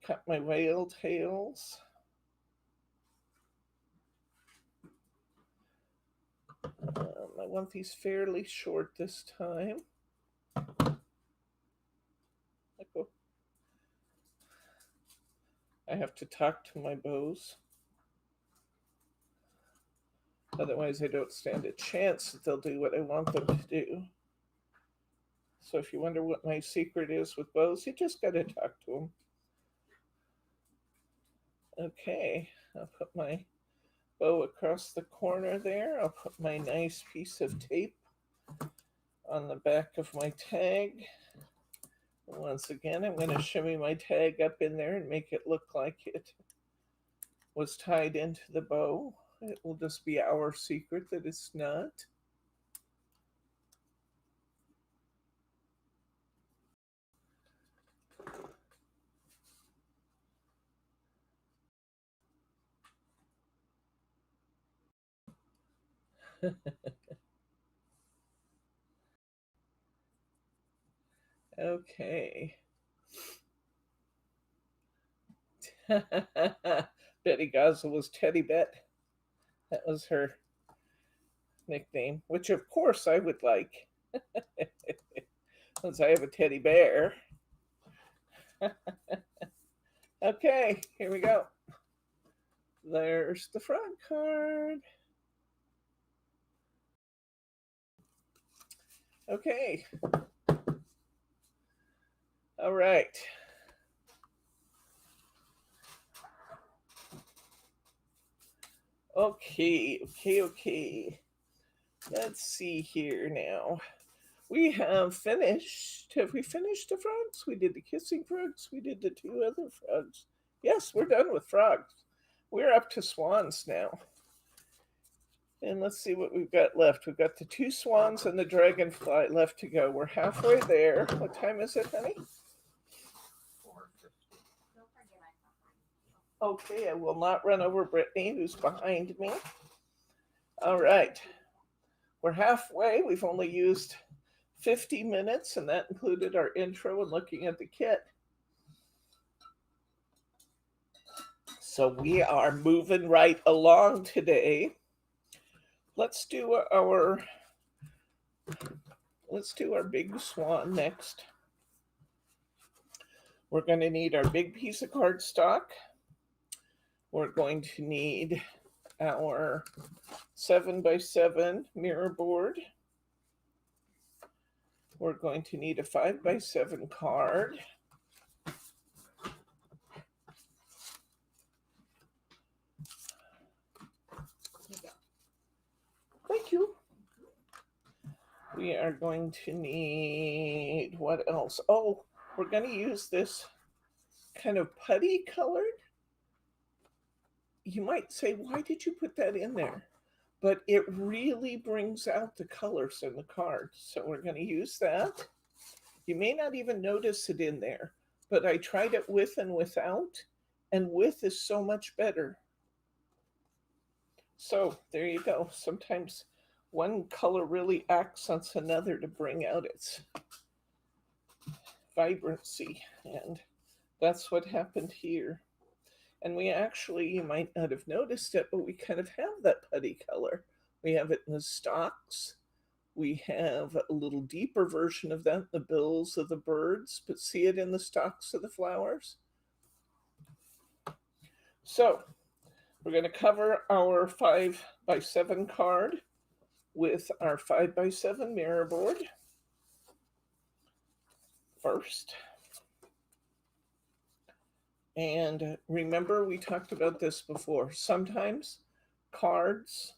cut my whale tails. I want these fairly short this time. I have to talk to my bows. Otherwise, I don't stand a chance that they'll do what I want them to do. So if you wonder what my secret is with bows, you just got to talk to them. Okay, I'll put my bow across the corner there. I'll put my nice piece of tape on the back of my tag. Once again, I'm going to shimmy my tag up in there and make it look like it was tied into the bow. It will just be our secret that it's not. Okay. Betty Gaza was Teddy Bet. That was her nickname, which of course I would like, since I have a teddy bear. Okay, here we go. There's the frog card. Okay. All right. Okay. Let's see here now. We have finished. Have we finished the frogs? We did the kissing frogs. We did the two other frogs. Yes, we're done with frogs. We're up to swans now. And let's see what we've got left. We've got the two swans and the dragonfly left to go. We're halfway there. What time is it, honey? 4:50. Don't forget I got mine. Okay, I will not run over Brittany, who's behind me. All right. We're halfway. We've only used 50 minutes, and that included our intro and looking at the kit. So we are moving right along today. Let's do our big swan next. We're going to need our big piece of cardstock. We're going to need our 7x7 mirror board. We're going to need a 5x7 card. Thank you. We are going to need, what else? Oh, we're going to use this kind of putty colored. You might say, why did you put that in there? But it really brings out the colors in the card. So we're going to use that. You may not even notice it in there, but I tried it with and without, and with is so much better. So there you go. Sometimes one color really accents another to bring out its vibrancy, and that's what happened here. And we actually, you might not have noticed it, but we kind of have that putty color. We have it in the stalks. We have a little deeper version of that, the bills of the birds, but see it in the stalks of the flowers. So we're going to cover our 5x7 card with our 5x7 mirror board first. And remember, we talked about this before. Sometimes cards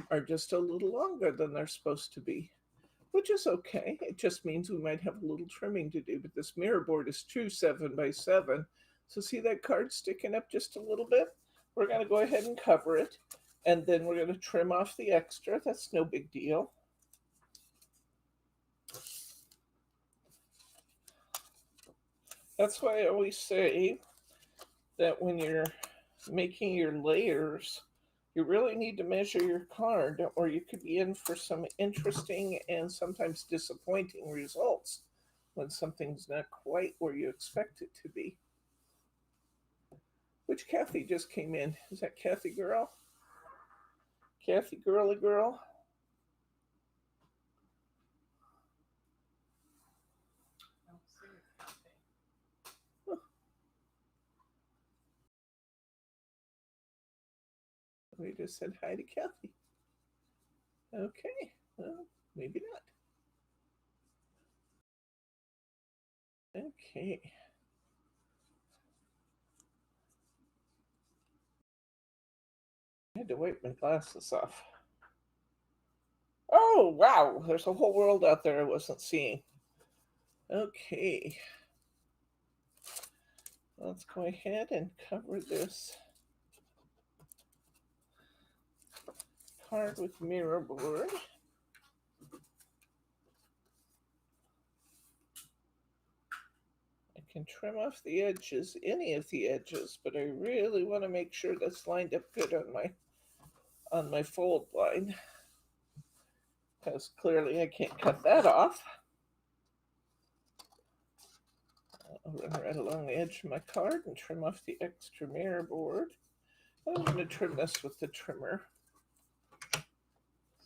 are just a little longer than they're supposed to be, which is okay. It just means we might have a little trimming to do. But this mirror board is true 7x7. So see that card sticking up just a little bit? We're going to go ahead and cover it. And then we're going to trim off the extra. That's no big deal. That's why I always say that when you're making your layers, you really need to measure your card, or you could be in for some interesting and sometimes disappointing results when something's not quite where you expect it to be. Which Kathy just came in? Is that Kathy girl? Kathy girly girl? I don't see it, Kathy. We just said hi to Kathy. Okay, well, maybe not. Okay. I had to wipe my glasses off. Oh, wow, there's a whole world out there I wasn't seeing. Okay. Let's go ahead and cover this card with mirror board. I can trim off the edges, any of the edges, but I really want to make sure that's lined up good on my fold line, because clearly I can't cut that off. I'll run right along the edge of my card and trim off the extra mirror board. I'm going to trim this with the trimmer.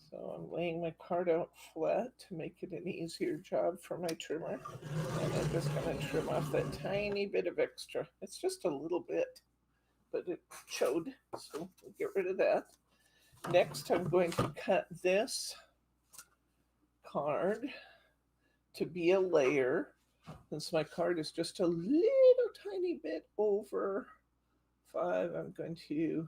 So I'm laying my card out flat to make it an easier job for my trimmer. And I'm just going to trim off that tiny bit of extra. It's just a little bit, but it showed, so we'll get rid of that. Next, I'm going to cut this card to be a layer. Since my card is just a little tiny bit over 5, I'm going to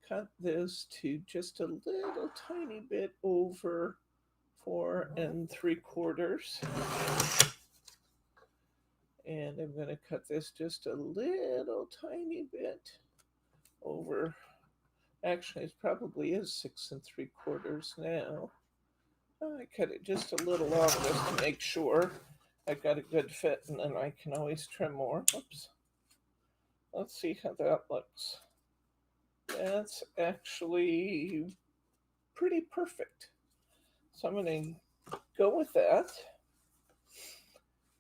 cut this to just a little tiny bit over 4 3/4. And I'm going to cut this just a little tiny bit over, actually it probably is 6 3/4 now. I cut it just a little long just to make sure I got a good fit, and then I can always trim more. Oops. Let's see how that looks. That's actually pretty perfect. So I'm going to go with that.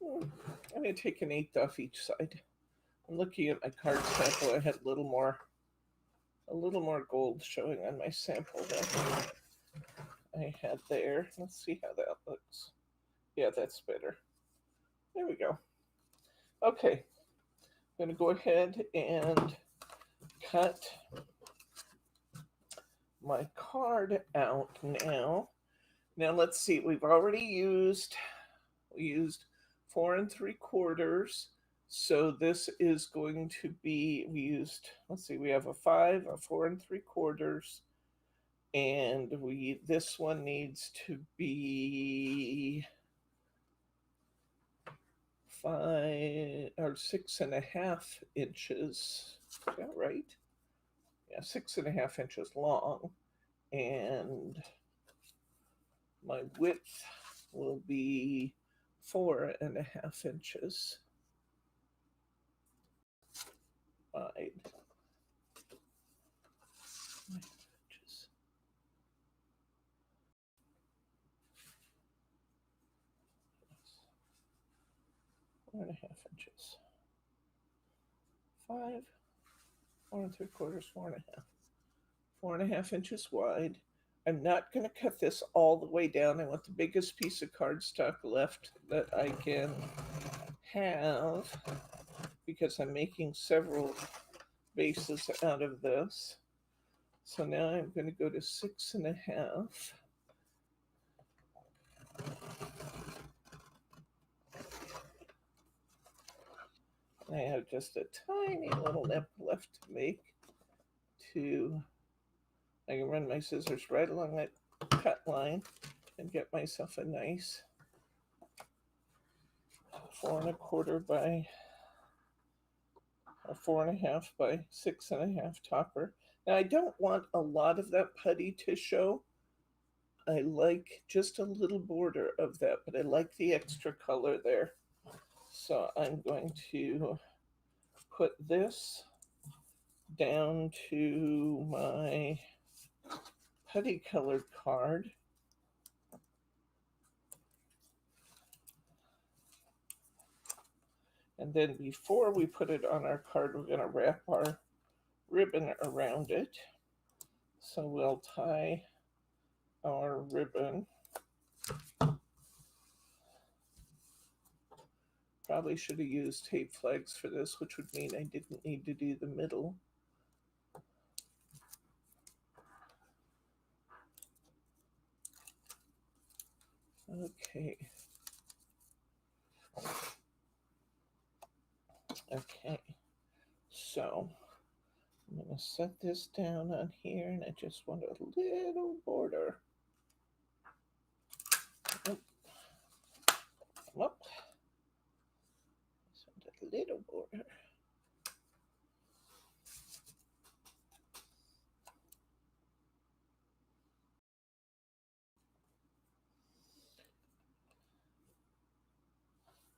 I'm going to take 1/8 off each side. I'm looking at my card sample. I had a little more gold showing on my sample than I had there. Let's see how that looks. Yeah, that's better. There we go. Okay, I'm going to go ahead and cut my card out now. Now let's see, we used 4 3/4. So this is going to be, let's see, we have a 5, a 4 3/4, and this one needs to be 5 or 6.5 inches. Is that right? Yeah, 6.5 inches long, and my width will be 4.5 inches wide. 4.5 inches. 5, 4 3/4, 4.5. 4.5 inches wide. I'm not going to cut this all the way down. I want the biggest piece of cardstock left that I can have because I'm making several bases out of this. So now I'm going to go to 6.5. I have just a tiny little nip left to make. I can run my scissors right along that cut line and get myself a nice 4 1/4 by, or 4.5 by 6.5 topper. Now I don't want a lot of that putty to show. I like just a little border of that, but I like the extra color there. So I'm going to put this down to my putty colored card. And then before we put it on our card, we're going to wrap our ribbon around it. So we'll tie our ribbon. Probably should have used tape flags for this, which would mean I didn't need to do the middle. Okay. Okay. So I'm going to set this down on here, and I just want a little border. Whoop. Just want a little border.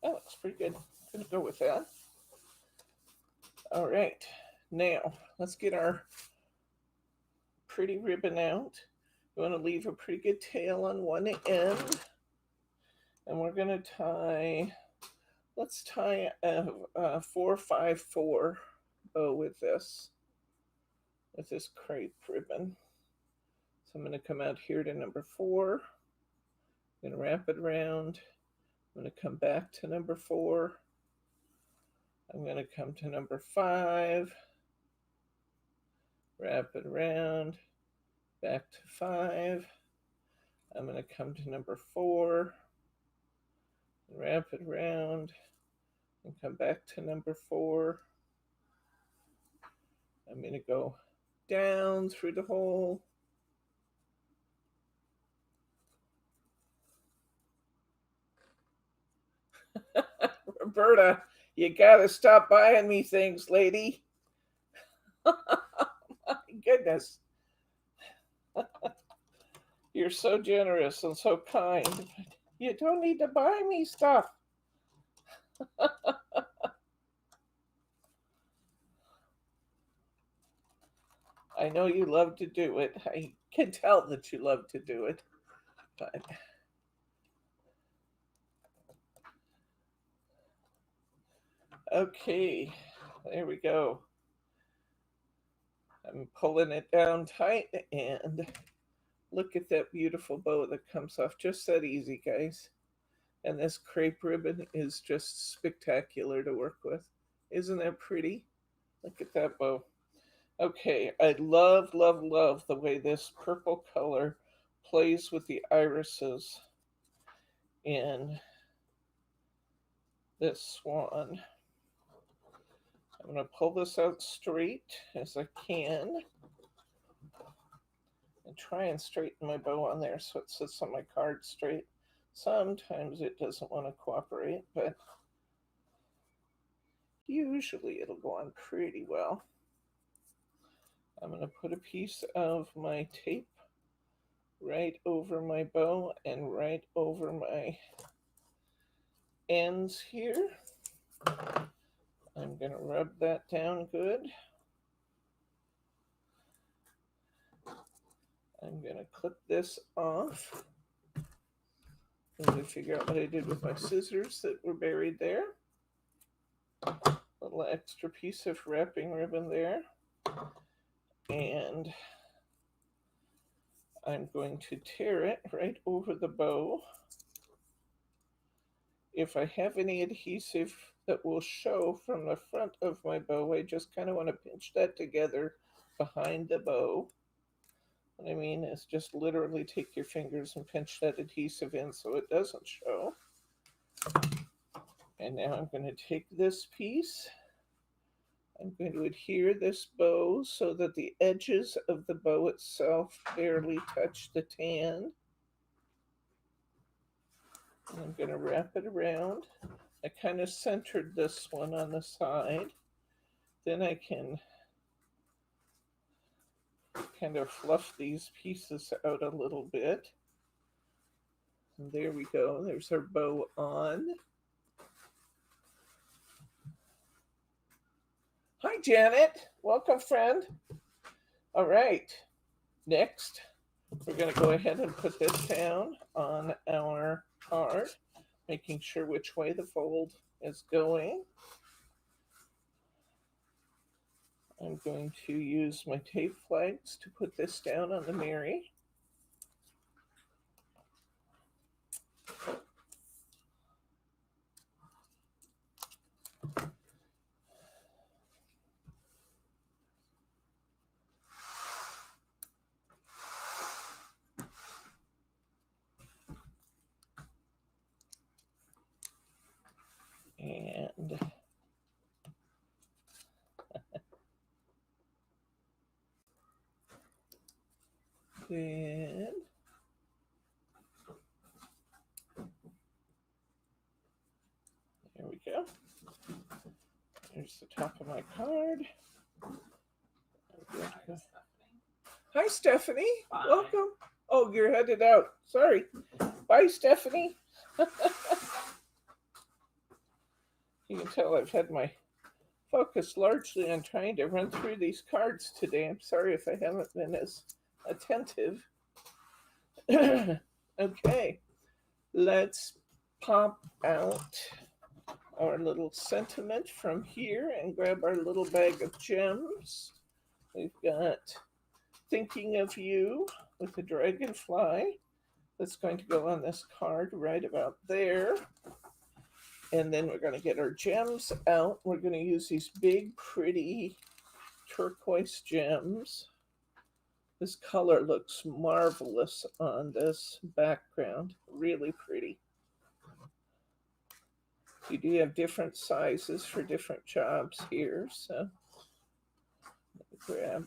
That looks pretty good. I'm going to go with that. All right. Now, let's get our pretty ribbon out. We want to leave a pretty good tail on one end. And we're going to tie, let's tie a 4 5 4 bow with this. with this crepe ribbon. So I'm going to come out here to number 4. I'm going to wrap it around. I'm going to come back to number 4. I'm going to come to number 5. Wrap it around. Back to 5. I'm going to come to number 4. Wrap it around. And come back to number 4. I'm going to go down through the hole. Roberta, you gotta stop buying me things, lady. My goodness. You're so generous and so kind. You don't need to buy me stuff. I know you love to do it. I can tell that you love to do it. But okay, there we go. I'm pulling it down tight, and look at that beautiful bow that comes off. Just that easy, guys. And this crepe ribbon is just spectacular to work with. Isn't that pretty? Look at that bow. Okay, I love, love, love the way this purple color plays with the irises in this swan. I'm going to pull this out straight as I can and try and straighten my bow on there so it sits on my card straight. Sometimes it doesn't want to cooperate, but usually it'll go on pretty well. I'm going to put a piece of my tape right over my bow and right over my ends here. I'm going to rub that down good. I'm going to clip this off. I'm going to figure out what I did with my scissors that were buried there. A little extra piece of wrapping ribbon there. And I'm going to tear it right over the bow. If I have any adhesive that will show from the front of my bow, I just kind of want to pinch that together behind the bow. What I mean is just literally take your fingers and pinch that adhesive in so it doesn't show. And now I'm going to take this piece. I'm going to adhere this bow so that the edges of the bow itself barely touch the tan. And I'm going to wrap it around. I kind of centered this one on the side. Then I can kind of fluff these pieces out a little bit. And there we go. There's our bow on. Hi, Janet. Welcome, friend. All right. Next, we're going to go ahead and put this down on our card, making sure which way the fold is going. I'm going to use my tape flags to put this down on the Mirri. And then there we go. There's the top of my card. Hi, Stephanie. Bye. Welcome. Oh, you're headed out. Sorry. Bye, Stephanie. You can tell I've had my focus largely on trying to run through these cards today. I'm sorry if I haven't been as attentive. Okay, let's pop out our little sentiment from here and grab our little bag of gems. We've got Thinking of You with the dragonfly. That's going to go on this card right about there. And then we're going to get our gems out. We're going to use these big, pretty turquoise gems. This color looks marvelous on this background. Really pretty. You do have different sizes for different jobs here. So let me grab.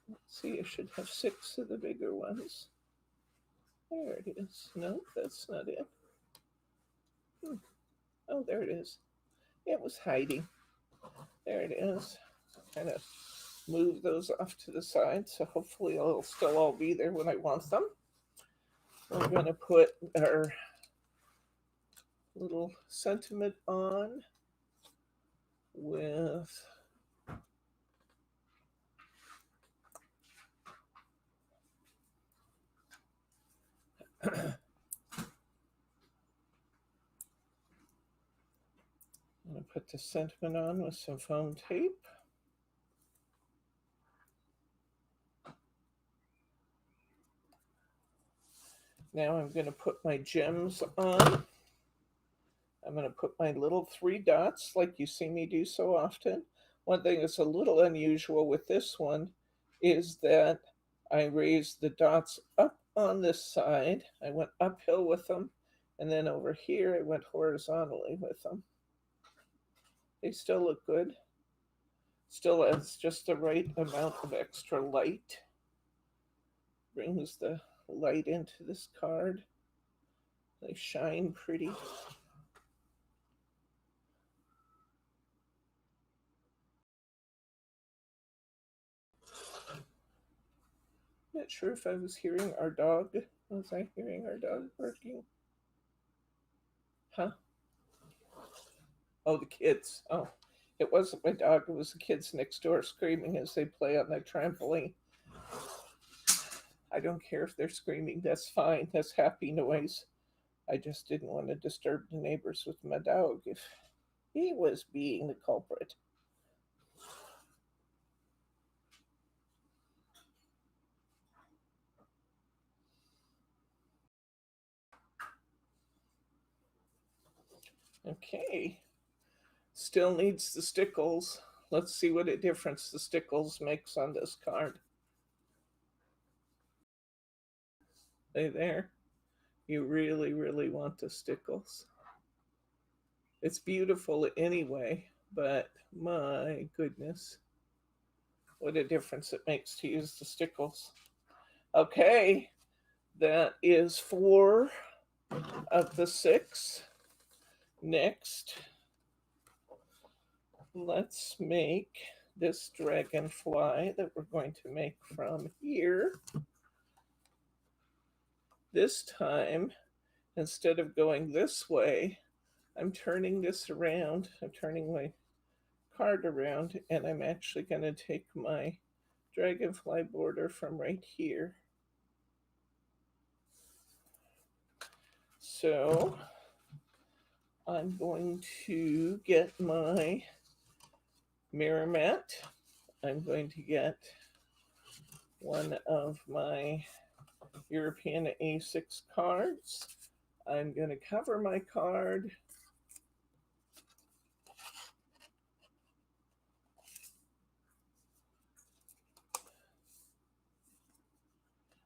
Let's see, I should have 6 of the bigger ones. There it is. No, that's not it. Oh, there it is. It was hiding. There it is. Kind of move those off to the side, so hopefully they'll still all be there when I want them. We're going to put our little sentiment on with I'm going to put the sentiment on with some foam tape. Now I'm going to put my gems on. I'm going to put my little 3 dots like you see me do so often. One thing that's a little unusual with this one is that I raised the dots up on this side. I went uphill with them, and then over here I went horizontally with them. They still look good. Still adds just the right amount of extra light. Brings the light into this card. They shine pretty. Not sure if I was hearing our dog. Was I hearing our dog barking? Huh? Oh, the kids. Oh, it wasn't my dog. It was the kids next door screaming as they play on their trampoline. I don't care if they're screaming. That's fine. That's happy noise. I just didn't want to disturb the neighbors with my dog if he was being the culprit. Okay. Still needs the stickles. Let's see what a difference the stickles makes on this card. They there. You really, really want the stickles. It's beautiful anyway, but my goodness, what a difference it makes to use the stickles. Okay, that is 4 of the 6. Next, let's make this dragonfly that we're going to make from here. This time, instead of going this way, I'm turning this around. I'm turning my card around, and I'm actually going to take my dragonfly border from right here. So I'm going to get my Mirri Mat. I'm going to get one of my European A6 cards. I'm going to cover my card.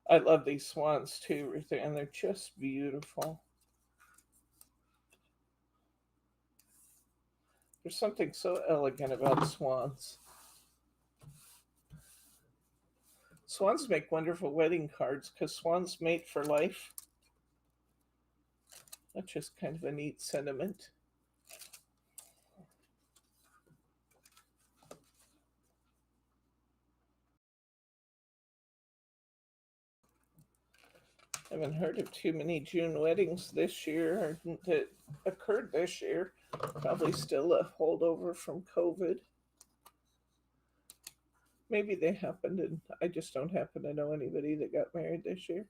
I love these swans too, and they're just beautiful. There's something so elegant about swans. Swans make wonderful wedding cards because swans mate for life. That's just kind of a neat sentiment. I haven't heard of too many June weddings this year that occurred this year. Probably still a holdover from COVID. Maybe they happened, and I just don't happen to know anybody that got married this year.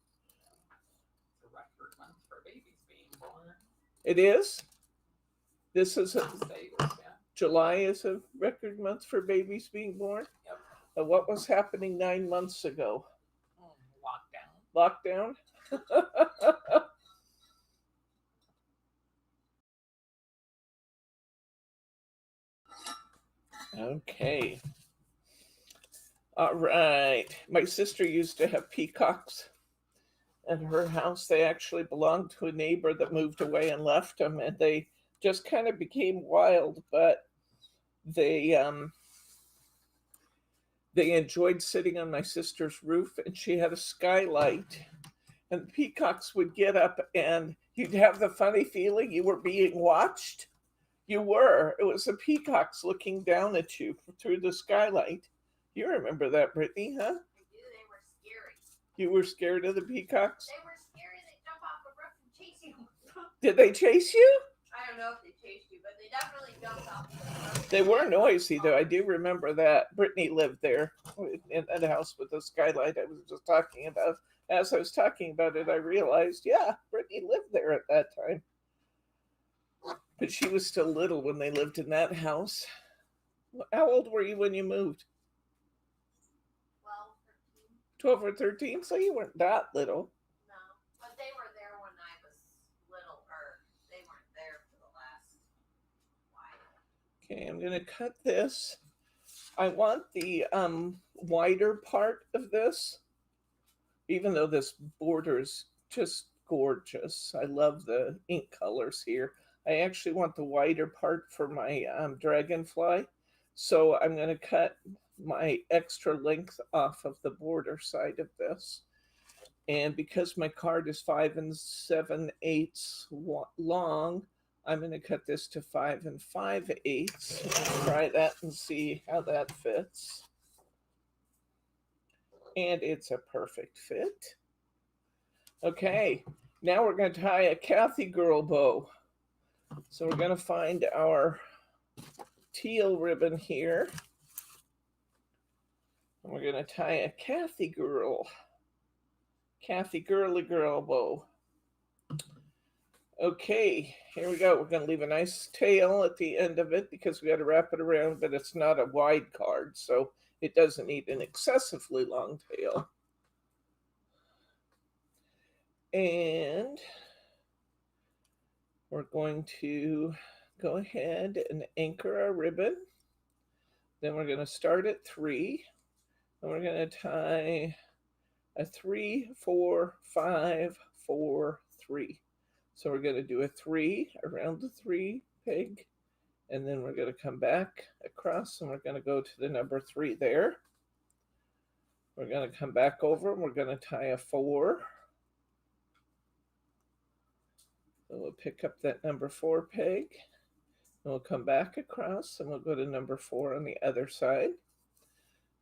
It's a record month for babies being born. It is? This is Some states, yeah. July is a record month for babies being born. Yep. And what was happening 9 months ago? Lockdown. Lockdown? Okay. All right. My sister used to have peacocks at her house. They actually belonged to a neighbor that moved away and left them, and they just kind of became wild, but they enjoyed sitting on my sister's roof, and she had a skylight, and the peacocks would get up, and you'd have the funny feeling you were being watched. You were. It was the peacocks looking down at you through the skylight. You remember that, Brittany, huh? I do. They were scary. You were scared of the peacocks? They were scary. They jump off the roof and chase you. Did they chase you? I don't know if they chased you, but they definitely jumped off the roof. They were noisy, though. I do remember that. Brittany lived there in that house with the skylight I was just talking about. As I was talking about it, I realized, yeah, Brittany lived there at that time. But she was still little when they lived in that house. How old were you when you moved? 12, 13. 12 or 13? So you weren't that little. No, but they were there when I was little, or they weren't there for the last while. Okay, I'm going to cut this. I want the wider part of this, even though this border is just gorgeous. I love the ink colors here. I actually want the wider part for my dragonfly. So I'm going to cut my extra length off of the border side of this. And because my card is 5 7/8 long, I'm going to cut this to 5 5/8. Try that and see how that fits. And it's a perfect fit. Okay, now we're going to tie a Kathy girl bow. So we're going to find our teal ribbon here. And we're going to tie a Kathy girly girl bow. Okay, here we go. We're going to leave a nice tail at the end of it because we got to wrap it around, but it's not a wide card, so it doesn't need an excessively long tail. And we're going to go ahead and anchor our ribbon. Then we're going to start at 3. And we're going to tie a 3, 4, 5, 4, 3. So we're going to do a 3 around the 3 peg. And then we're going to come back across and we're going to go to the number 3 there. We're going to come back over and we're going to tie a 4. And we'll pick up that number 4 peg. And we'll come back across and we'll go to number 4 on the other side.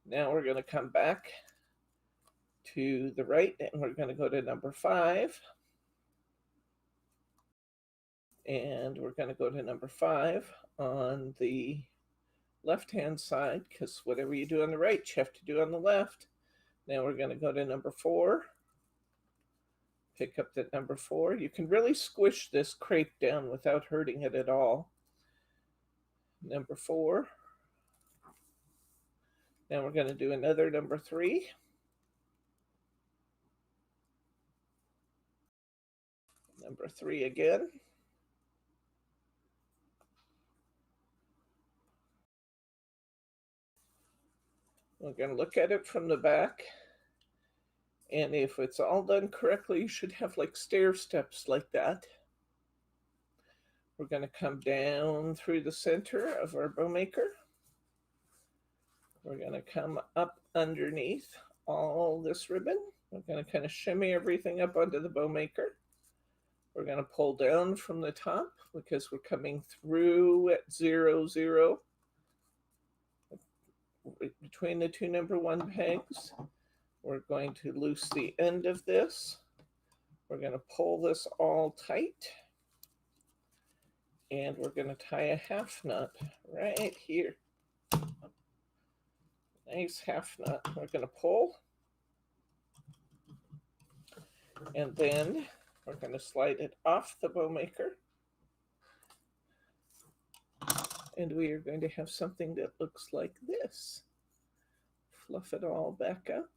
Now we're going to come back to the right and we're going to go to number 5. And we're going to go to number 5 on the left-hand side because whatever you do on the right, you have to do on the left. Now we're going to go to number 4. Pick up that number 4. You can really squish this crepe down without hurting it at all. Number 4. Now we're going to do another number 3. Number 3 again. We're going to look at it from the back. And if it's all done correctly, you should have like stair steps like that. We're going to come down through the center of our bow maker. We're going to come up underneath all this ribbon. We're going to kind of shimmy everything up onto the bow maker. We're going to pull down from the top because we're coming through at 0, 0 between the 2 number 1 pegs. We're going to loose the end of this. We're going to pull this all tight. And we're going to tie a half knot right here. Nice half knot. We're going to pull. And then we're going to slide it off the bow maker. And we are going to have something that looks like this. Fluff it all back up.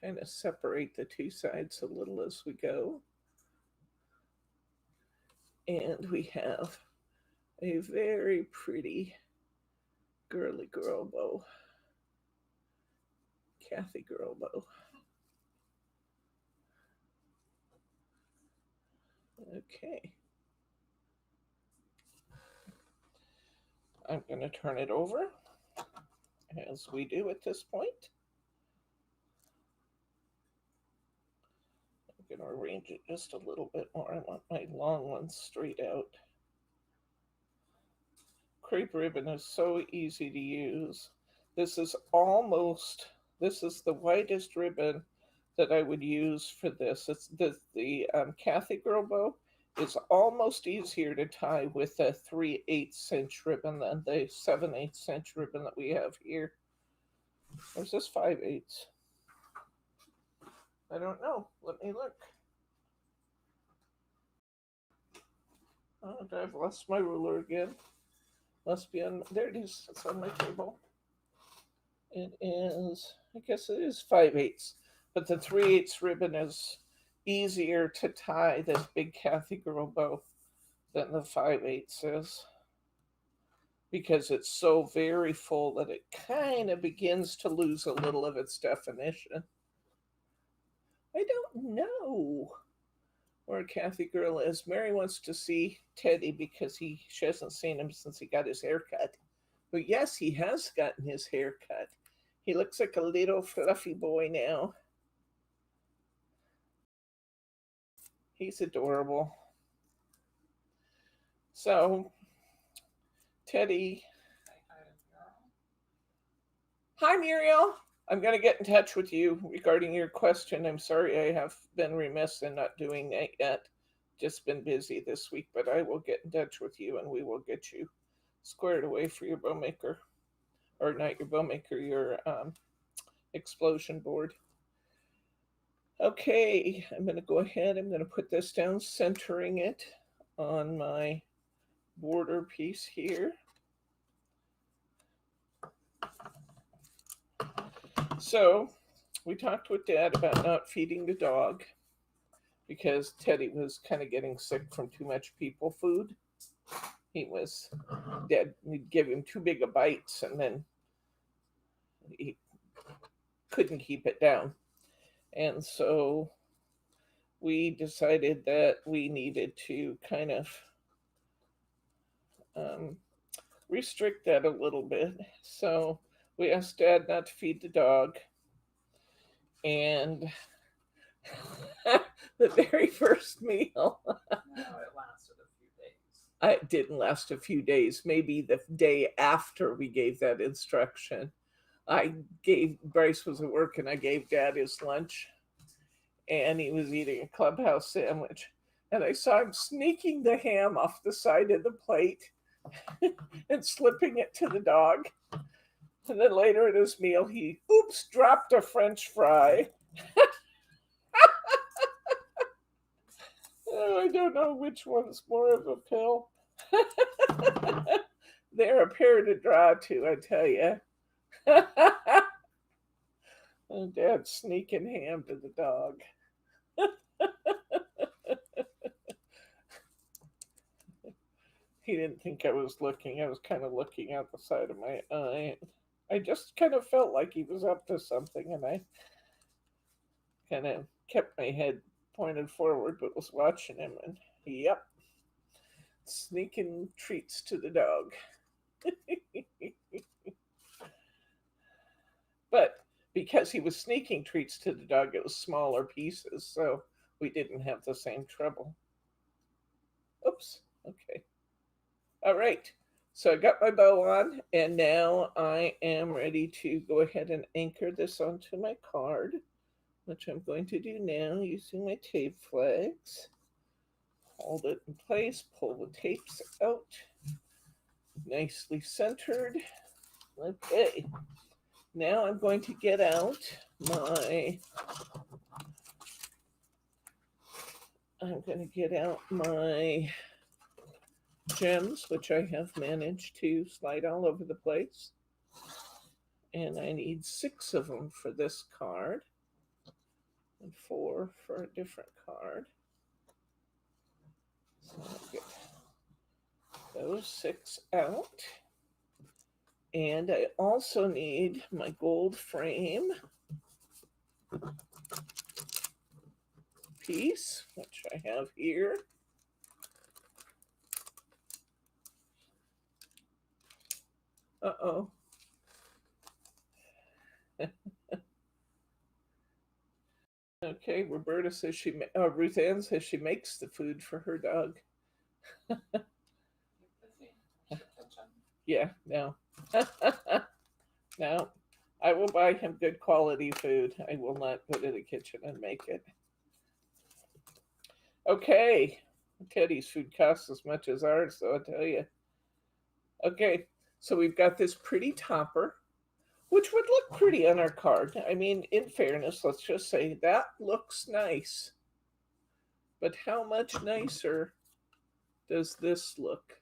Kind of separate the two sides a little as we go. And we have a very pretty girly girl bow. Kathy girl bow. Okay. I'm going to turn it over, as we do at this point. I'm going to arrange it just a little bit more. I want my long ones straight out. Crepe ribbon is so easy to use. This is the whitest ribbon that I would use for this. It's the Kathy girl bow is almost easier to tie with a 3/8 inch ribbon than the 7/8 inch ribbon that we have here. Or is this 5/8? I don't know. Let me look. Oh, I've lost my ruler again. Must be on, there it is. It's on my table. It is, I guess it is 5/8, but the 3/8 ribbon is easier to tie this big Kathy girl bow than the 5/8 is, because it's so very full that it kind of begins to lose a little of its definition. I don't know where Kathy girl is. Mary wants to see Teddy because she hasn't seen him since he got his hair cut. But yes, he has gotten his hair cut. He looks like a little fluffy boy now. He's adorable. So, Teddy. Hi, Muriel. I'm going to get in touch with you regarding your question. I'm sorry I have been remiss in not doing that yet. Just been busy this week, but I will get in touch with you and we will get you squared away for your bow maker. Or not your bow maker, your explosion board. Okay, I'm going to go ahead. I'm going to put this down, centering it on my border piece here. So we talked with Dad about not feeding the dog because Teddy was kind of getting sick from too much people food. Dad would give him too big of bites and then he couldn't keep it down. And so we decided that we needed to kind of restrict that a little bit. So we asked Dad not to feed the dog. And the very first meal. No, it lasted a few days. It didn't last a few days. Maybe the day after we gave that instruction. Bryce was at work and I gave Dad his lunch. And he was eating a clubhouse sandwich. And I saw him sneaking the ham off the side of the plate and slipping it to the dog. And then later in his meal, he, dropped a French fry. Oh, I don't know which one's more of a pill. They're a pair to draw to, I tell you. And Dad sneaking ham to the dog. He didn't think I was looking. I was kind of looking out the side of my eye. I just kind of felt like he was up to something, and I kind of kept my head pointed forward, but was watching him, and yep, sneaking treats to the dog. But because he was sneaking treats to the dog, it was smaller pieces, so we didn't have the same trouble. Oops, okay. All right, so I got my bow on, and now I am ready to go ahead and anchor this onto my card, which I'm going to do now using my tape flags. Hold it in place, pull the tapes out, nicely centered. Okay, now I'm going to get out my I'm going to get out my gems, which I have managed to slide all over the place. And I need 6 of them for this card, and 4 for a different card. So I'll get those 6 out. And I also need my gold frame piece, which I have here. Uh-oh. Okay, Roberta says Ruth Ann says she makes the food for her dog. Yeah, no. No, I will buy him good quality food. I will not go to the kitchen and make it. Okay, Teddy's food costs as much as ours, so I'll tell you. Okay, so we've got this pretty topper, which would look pretty on our card. I mean, in fairness, let's just say that looks nice. But how much nicer does this look?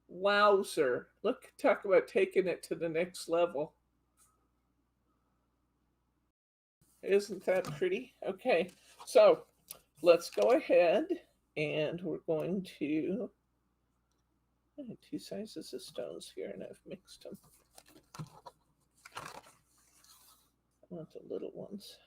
Wowzer. Look, talk about taking it to the next level. Isn't that pretty? Okay, so let's go ahead and we're going to, I have 2 sizes of stones here and I've mixed them. I want the little ones.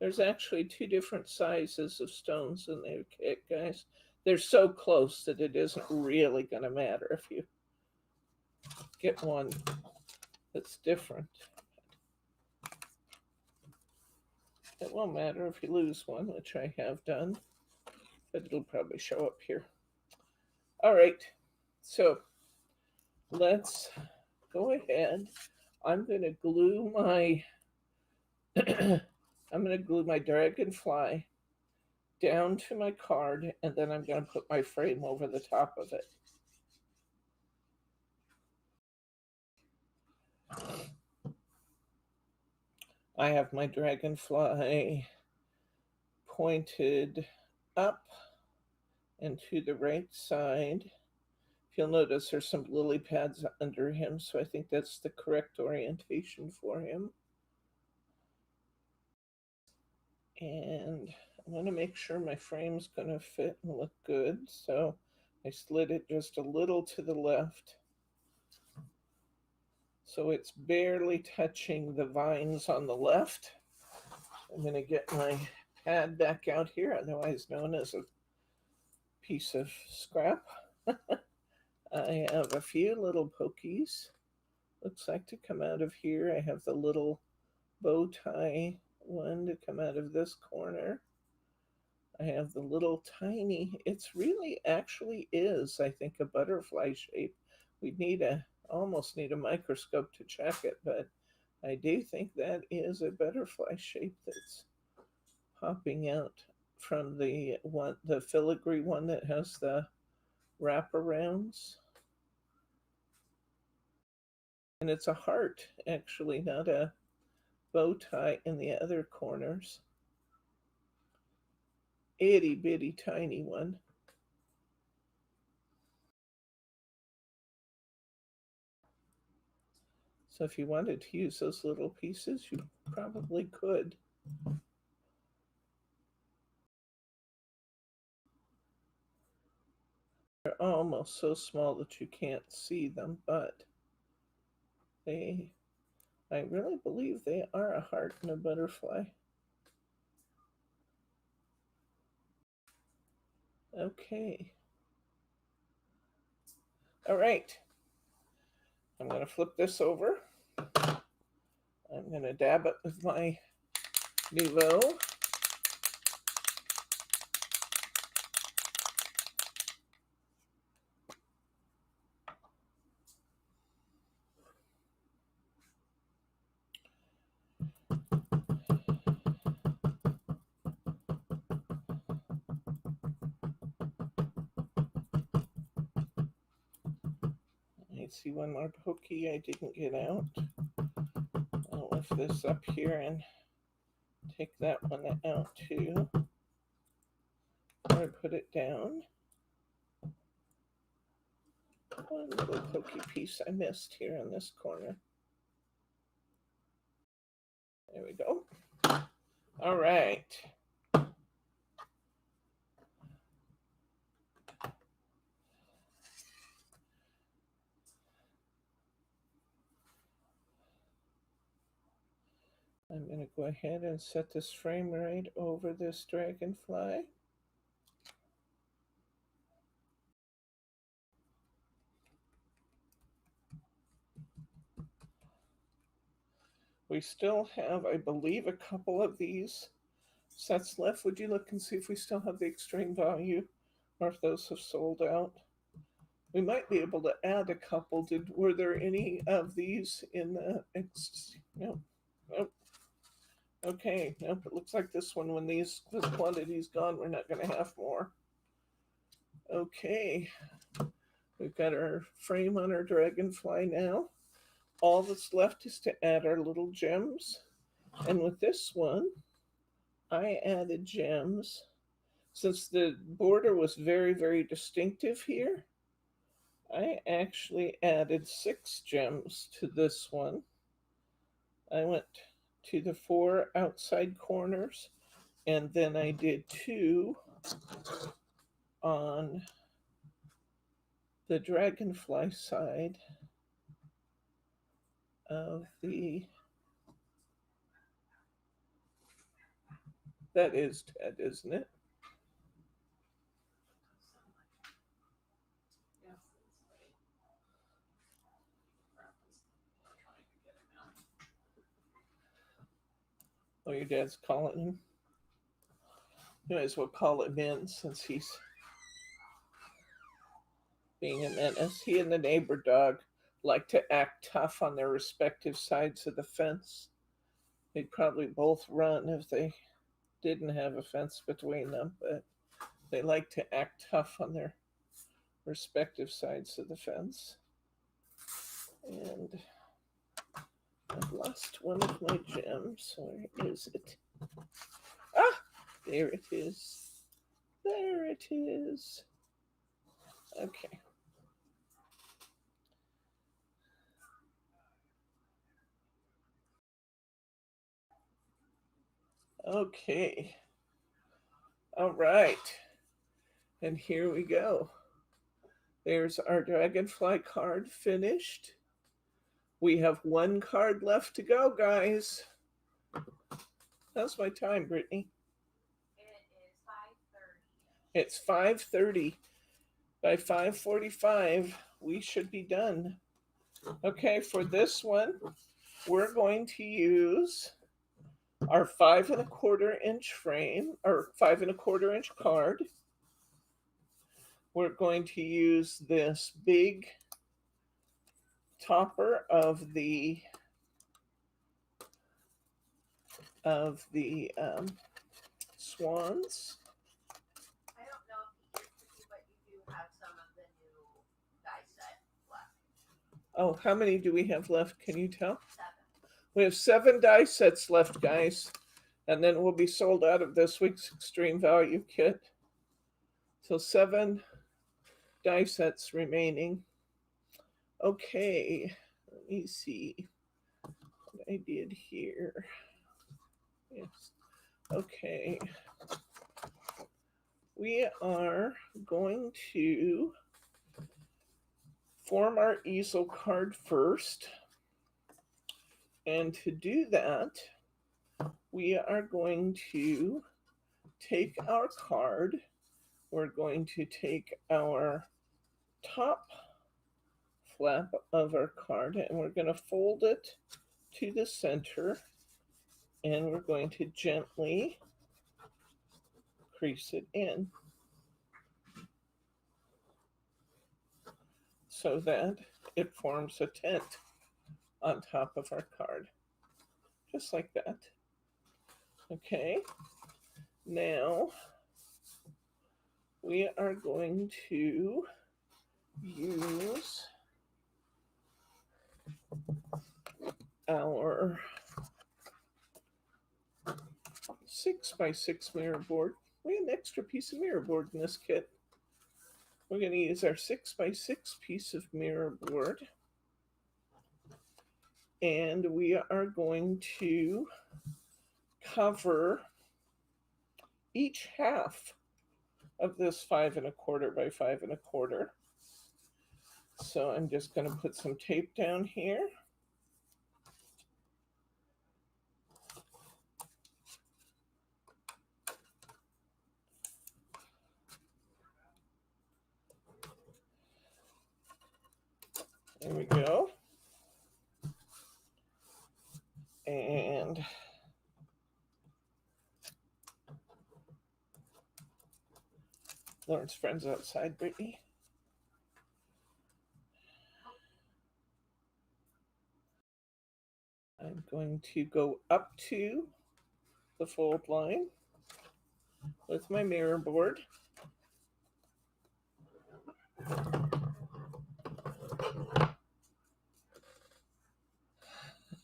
There's actually 2 different sizes of stones in their kit, guys. They're so close that it isn't really going to matter if you get one that's different. It won't matter if you lose one, which I have done, but it'll probably show up here. All right, so let's go ahead. I'm going to glue my I'm going to glue my dragonfly down to my card, and then I'm going to put my frame over the top of it. I have my dragonfly pointed up and to the right side. If you'll notice, there's some lily pads under him, so I think that's the correct orientation for him. And I want to make sure my frame's going to fit and look good, so I slid it just a little to the left, so it's barely touching the vines on the left. I'm going to get my pad back out here, otherwise known as a piece of scrap. I have a few little pokies, looks like, to come out of here. I have the little bow tie one to come out of this corner. I have the little tiny, it's really actually is, I think, a butterfly shape. We need almost need a microscope to check it, but I do think that is a butterfly shape that's popping out from the filigree one that has the wraparounds. And it's a heart, actually, not a bow tie in the other corners. Itty bitty tiny one. So if you wanted to use those little pieces, you probably could. They're almost so small that you can't see them, but I really believe they are a heart and a butterfly. Okay. All right. I'm going to flip this over. I'm going to dab it with my Nouveau. I see one more pokey I didn't get out. I'll lift this up here and take that one out too. I put it down. One little pokey piece I missed here in this corner. There we go. All right. I'm going to go ahead and set this frame right over this dragonfly. We still have, I believe, a couple of these sets left. Would you look and see if we still have the extreme value or if those have sold out? We might be able to add a couple. Were there any of these in the no. Nope. Okay, nope. It looks like this one, when this quantity's gone, we're not going to have more. Okay, we've got our frame on our dragonfly now. All that's left is to add our little gems. And with this one, I added gems. Since the border was very, very distinctive here, I actually added 6 gems to this one. I went to the 4 outside corners, and then I did 2 on the dragonfly side of the, that is Ted, isn't it? Oh, your dad's calling him? You might as well call him in since he's being a menace. He and the neighbor dog like to act tough on their respective sides of the fence. They'd probably both run if they didn't have a fence between them, but they like to act tough on their respective sides of the fence. And I've lost one of my gems. Where is it? Ah, there it is. There it is. Okay. Okay. All right. And here we go. There's our dragonfly card finished. We have 1 card left to go, guys. How's my time, Brittany? It It's is 5:30. 5:30. By 5:45, we should be done. Okay, for this one, we're going to use our 5 1/4 inch frame, or 5 1/4 inch card. We're going to use this big topper of the Swans. I don't know if he gives to you, but you do have some of the new die set left. Oh, how many do we have left? Can you tell? 7. We have 7 die sets left, guys. And then we'll be sold out of this week's Extreme Value kit. So 7 die sets remaining. Okay, let me see what I did here. Yes. Okay. We are going to form our easel card first. And to do that, we are going to take our card. We're going to take our top flap of our card and we're going to fold it to the center, and we're going to gently crease it in so that it forms a tent on top of our card, just like that. Okay, now we are going to use our 6x6 mirror board. We have an extra piece of mirror board in this kit. We're going to use our 6x6 piece of mirror board. And we are going to cover each half of this 5 1/4 by 5 1/4. So I'm just going to put some tape down here. There we go. And Lauren's friend's outside, Brittany. I'm going to go up to the fold line with my mirror board.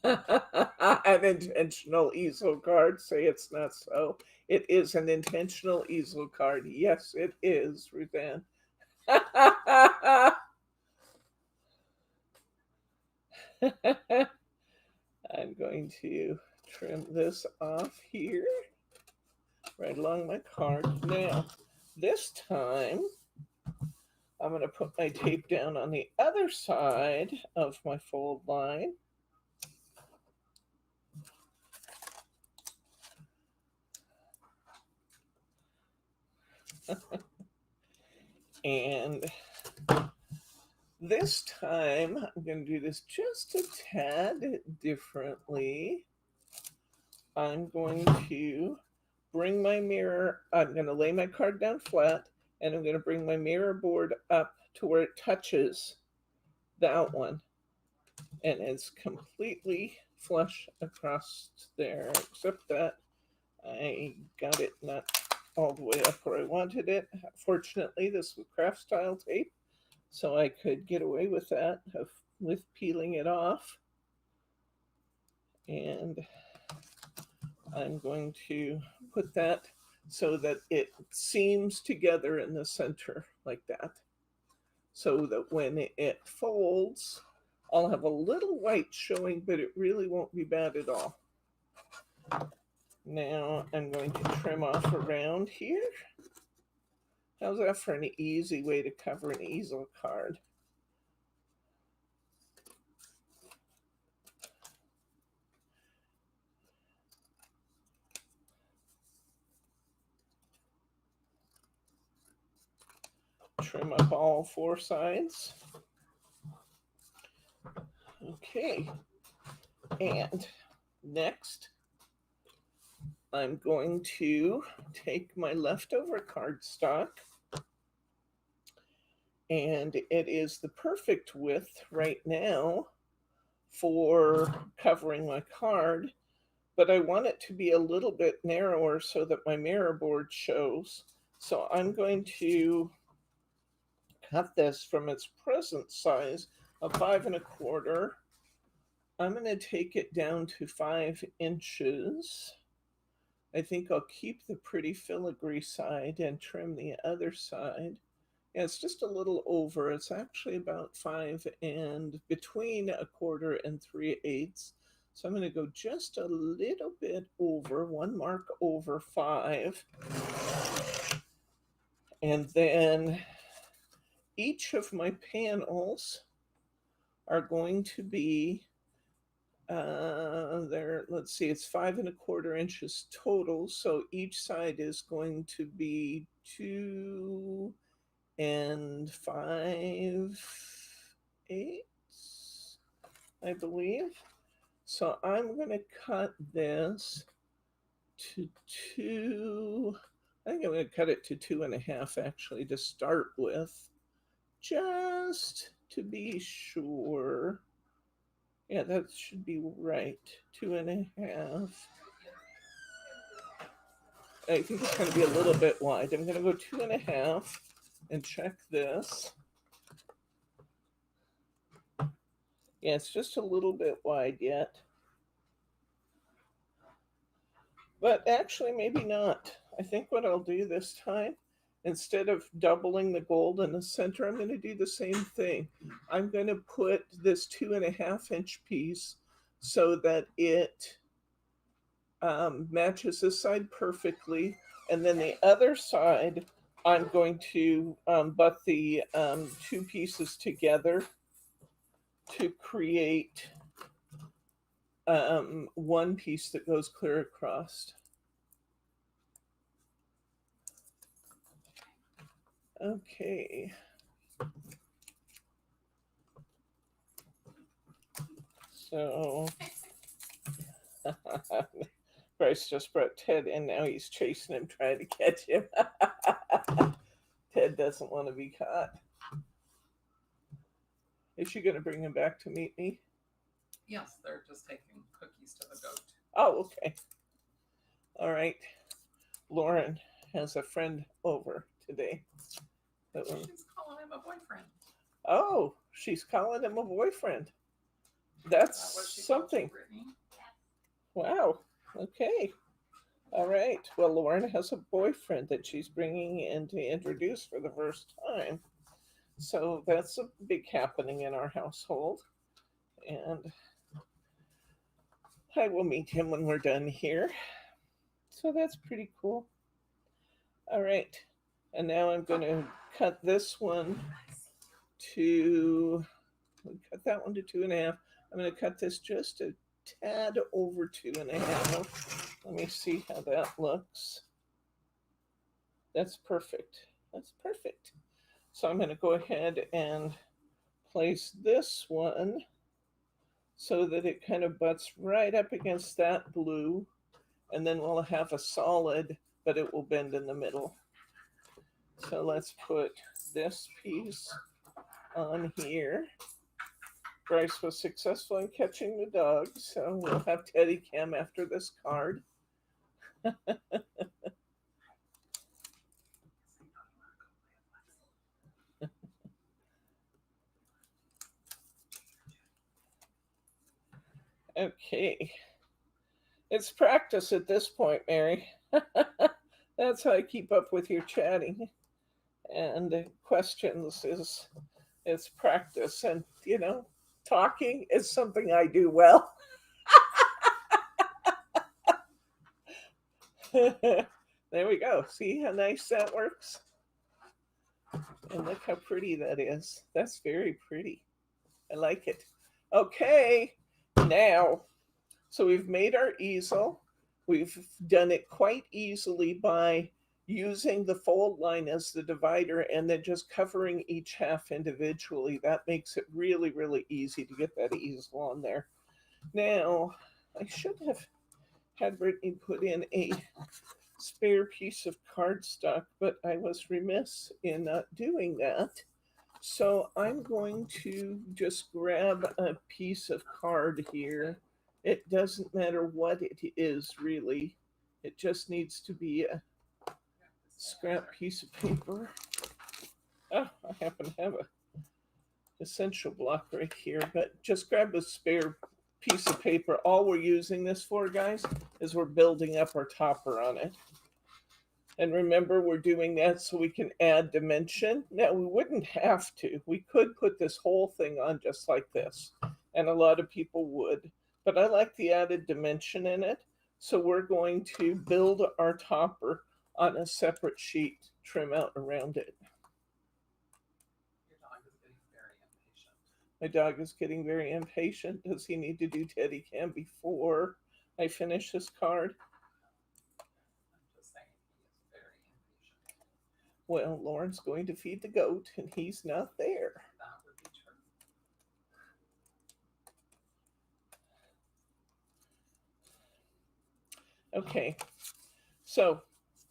An intentional easel card. Say it's not so. It is an intentional easel card. Yes, it is, Ruthann. I'm going to trim this off here, right along my card. Now, this time, I'm going to put my tape down on the other side of my fold line. And this time, I'm going to do this just a tad differently. I'm going to bring my mirror, I'm going to lay my card down flat, and I'm going to bring my mirror board up to where it touches that one. And it's completely flush across there, except that I got it not all the way up where I wanted it. Fortunately, this was craft style tape, so I could get away with that, with peeling it off. And I'm going to put that so that it seams together in the center like that, so that when it folds, I'll have a little white showing, but it really won't be bad at all. Now I'm going to trim off around here. How's that for an easy way to cover an easel card? Trim up all 4 sides. Okay, and next I'm going to take my leftover cardstock, and it is the perfect width right now for covering my card, but I want it to be a little bit narrower so that my mirror board shows. So I'm going to cut this from its present size of 5 1/4. I'm going to take it down to 5 inches. I think I'll keep the pretty filigree side and trim the other side. Yeah, it's just a little over. It's actually about 5 and between 1/4 and 3/8. So I'm going to go just a little bit over, 1 mark over 5. And then each of my panels are going to be there. Let's see, it's 5 1/4 inches total. So each side is going to be 2 5/8, I believe. So I'm going to cut this to 2. I think I'm going to cut it to 2 1/2 actually to start with, just to be sure. Yeah, that should be right. 2 1/2. I think it's going to be a little bit wide. I'm going to go 2 1/2 and check this. Yeah, it's just a little bit wide yet. But actually, maybe not. I think what I'll do this time, instead of doubling the gold in the center, I'm going to do the same thing. I'm going to put this 2.5 inch piece so that it matches this side perfectly. And then the other side, I'm going to butt the two pieces together to create one piece that goes clear across. Okay. So Bryce just brought Ted in. Now he's chasing him, trying to catch him. Ted doesn't want to be caught. Is she going to bring him back to meet me? Yes, they're just taking cookies to the goat. Oh, okay. All right. Lauren has a friend over today. She's calling him a boyfriend. Oh, she's calling him a boyfriend. Is That's that what she something. told you, Brittany? Wow. Okay. All right. Well, Lauren has a boyfriend that she's bringing in to introduce for the first time. So that's a big happening in our household. And I will meet him when we're done here. So that's pretty cool. All right. And now I'm going to cut this one to, cut that one to 2.5. I'm going to cut this just a tad over 2.5. Let me see how that looks. That's perfect. That's perfect. So I'm going to go ahead and place this one so that it kind of butts right up against that blue. And then we'll have a solid, but it will bend in the middle. So let's put this piece on here. Bryce was successful in catching the dog, so we'll have Teddy Cam after this card. Okay. It's practice at this point, Mary. That's how I keep up with your chatting and questions is it's practice. And talking is something I do well. There we go. See how nice that works? And look how pretty that is. That's very pretty. I like it. Okay, now, so we've made our easel. We've done it quite easily by using the fold line as the divider and then just covering each half individually. That makes it really, really easy to get that easel on there. Now, I should have had Brittany put in a spare piece of cardstock, but I was remiss in not doing that. So I'm going to just grab a piece of card here. It doesn't matter what it is, really. It just needs to be a scrap piece of paper. Oh, I happen to have a essential block right here, but just grab a spare piece of paper. All we're using this for, guys, is we're building up our topper on it. And remember, we're doing that so we can add dimension. Now, we wouldn't have to. We could put this whole thing on just like this, and a lot of people would. But I like the added dimension in it, so we're going to build our topper on a separate sheet, trim out around it. Your dog is getting very impatient. My dog is getting very impatient. Does he need to do Teddy Cam before I finish this card? Well, Lauren's going to feed the goat, and he's not there. That would be true. Okay, so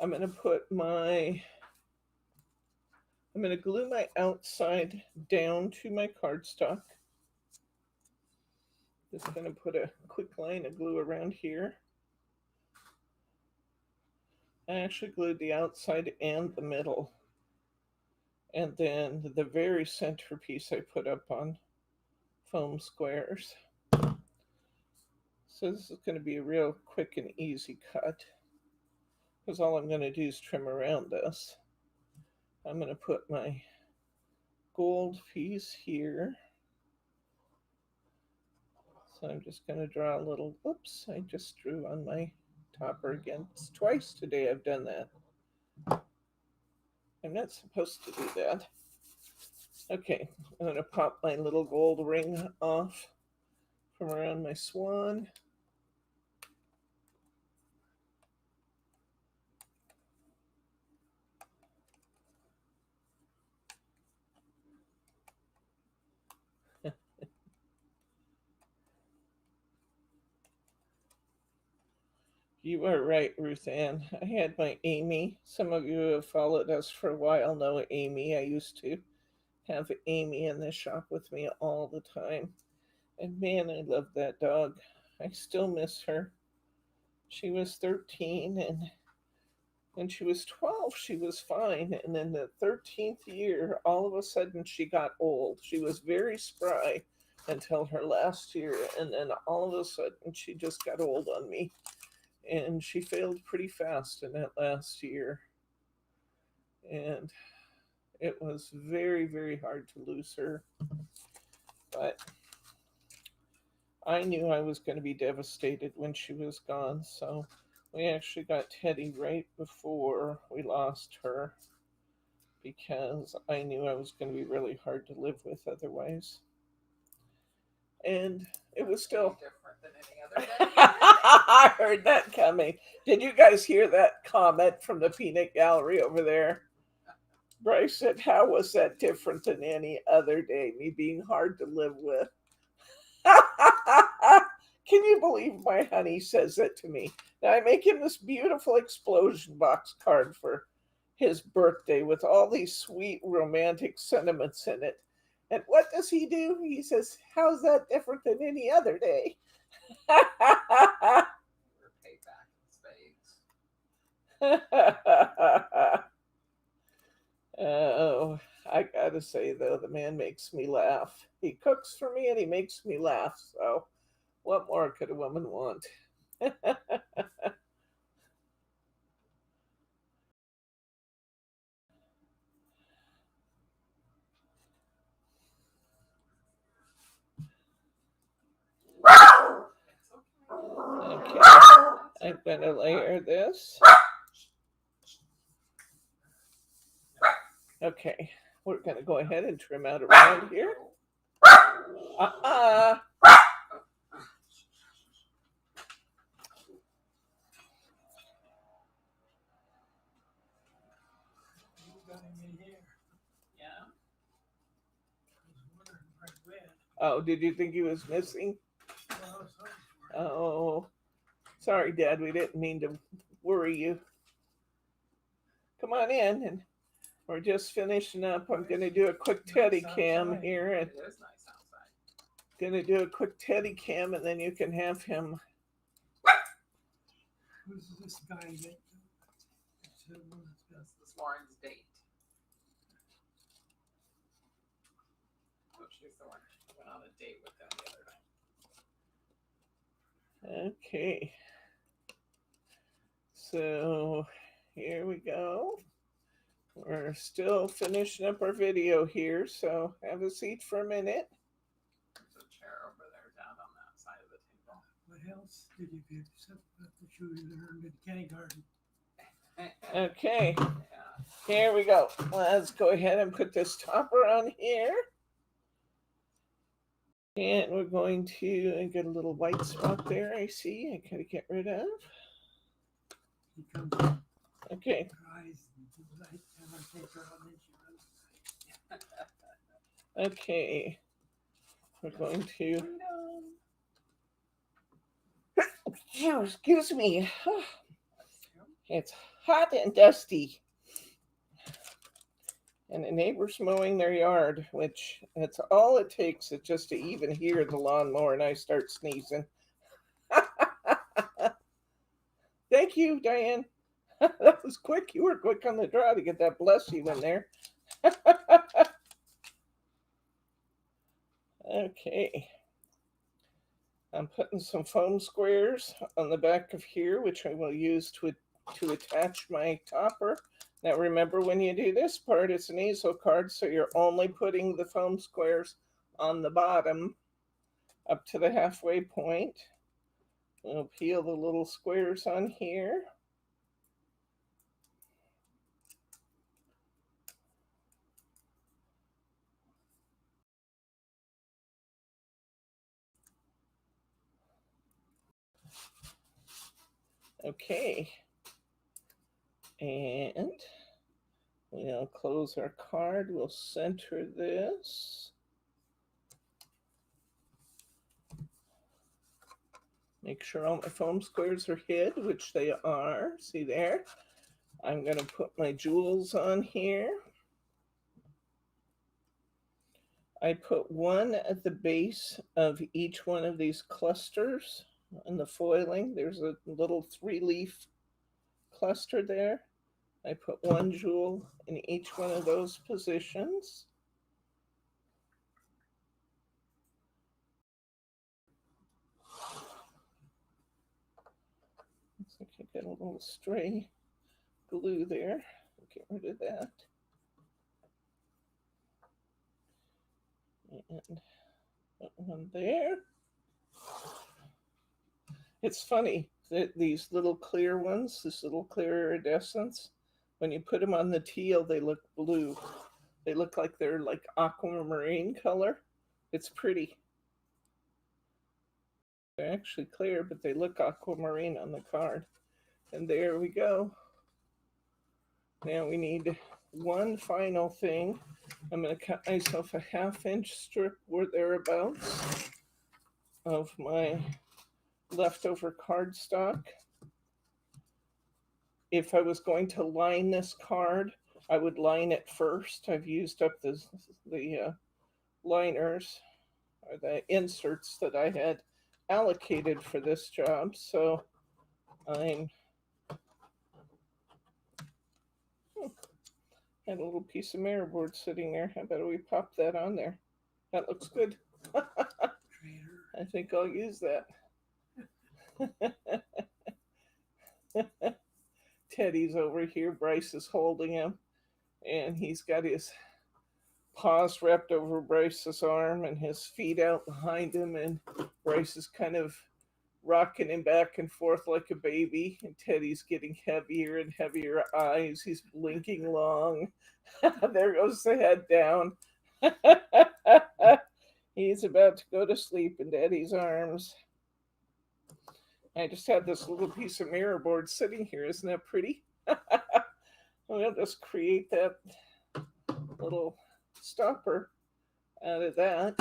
I'm going to glue my outside down to my cardstock. Just going to put a quick line of glue around here. I actually glued the outside and the middle. And then the very center piece I put up on foam squares. So this is going to be a real quick and easy cut. because all I'm going to do is trim around this. I'm going to put my gold piece here. So I'm just going to draw a little, oops, I just drew on my topper again. It's twice today I've done that. I'm not supposed to do that. Okay, I'm going to pop my little gold ring off from around my swan. You are right, Ruth Ann. I had my Amy. Some of you who have followed us for a while know Amy. I used to have Amy in the shop with me all the time. And man, I love that dog. I still miss her. She was 13, and when she was 12, she was fine. And then the 13th year, all of a sudden, she got old. She was very spry until her last year. And then all of a sudden, she just got old on me. And she failed pretty fast in that last year. And it was very, very hard to lose her. But I knew I was going to be devastated when she was gone. So we actually got Teddy right before we lost her, because I knew I was going to be really hard to live with otherwise. And it was still different than any other day. I heard that coming. Did you guys hear that comment from the peanut gallery over there? Bryce said, how was that different than any other day? Me being hard to live with. Can you believe my honey says that to me? Now I make him this beautiful explosion box card for his birthday with all these sweet romantic sentiments in it. And what does he do? He says, how's that different than any other day? We're paid back in spades. Oh, I gotta say though, the man makes me laugh. He cooks for me and he makes me laugh. So what more could a woman want? Okay, I'm gonna layer this. Okay, we're gonna go ahead and trim out around here. Yeah. Oh, did you think he was missing? Oh, sorry, Dad. We didn't mean to worry you. Come on in, and we're just finishing up. I'm going to do a quick Teddy cam here, and It is nice outside. going to do a quick Teddy cam, and then you can have him. Who's this guy that? That's the Swans date. Oh, she's the one who went on a date with them the other night. Okay. So here we go. We're still finishing up our video here, so have a seat for a minute. There's a chair over there down on that side of the table. What else did you get except that you learned in kindergarten? Okay, Yeah. here we go. Let's go ahead and put this topper on here. And we're going to get a little white spot there, I see. I gotta get rid of. He comes in, Okay. cries, and light, and I take her out and she runs. Okay. We're going to. Oh, excuse me. It's hot and dusty. And the neighbor's mowing their yard, which that's all it takes is just to even hear the lawnmower and I start sneezing. Thank you, Diane. That was quick. You were quick on the draw to get that bless you in there. Okay. I'm putting some foam squares on the back of here, which I will use to to attach my topper. Now remember, when you do this part, it's an easel card, so you're only putting the foam squares on the bottom up to the halfway point. We'll peel the little squares on here. Okay, and we'll close our card. We'll center this. Make sure all my foam squares are hid, which they are. See there? I'm going to put my jewels on here. I put one at the base of each one of these clusters in the foiling. There's a little 3-leaf cluster there. I put one jewel in each one of those positions. Looks like I got a little stray glue there. Get rid of that. And put one there. It's funny that these little clear ones, this little clear iridescence, when you put them on the teal, they look blue. They look like they're like aquamarine color. It's pretty. They're actually clear, but they look aquamarine on the card. And there we go. Now we need one final thing. I'm going to cut myself a 1/2-inch strip or thereabouts of my leftover cardstock. If I was going to line this card, I would line it first. I've used up the liners or the inserts that I had allocated for this job, so I'm had a little piece of mirror board sitting there. How about we pop that on there? That looks good. I think I'll use that. Teddy's over here. Bryce is holding him, and he's got his paws wrapped over Bryce's arm and his feet out behind him, and Bryce is kind of rocking him back and forth like a baby, and Teddy's getting heavier and heavier eyes. He's blinking long. There goes the head down. He's about to go to sleep in Daddy's arms. I just had this little piece of mirror board sitting here. Isn't that pretty? We'll just create that little stopper out of that.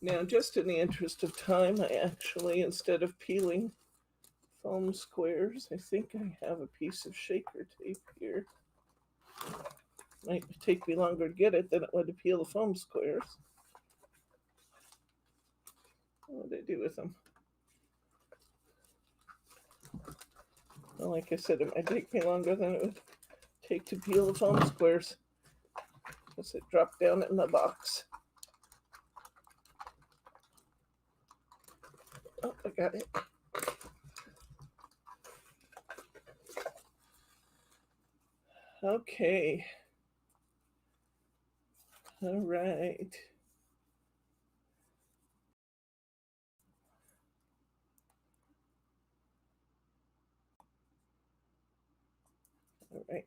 Now, just in the interest of time, I actually, instead of peeling foam squares, I think I have a piece of shaker tape here. Might take me longer to get it than it would to peel the foam squares. What did I do with them? Well, like I said, it might take me longer than it would take to peel the foam squares, because it dropped down in the box. Oh, I got it. Okay. All right. All right.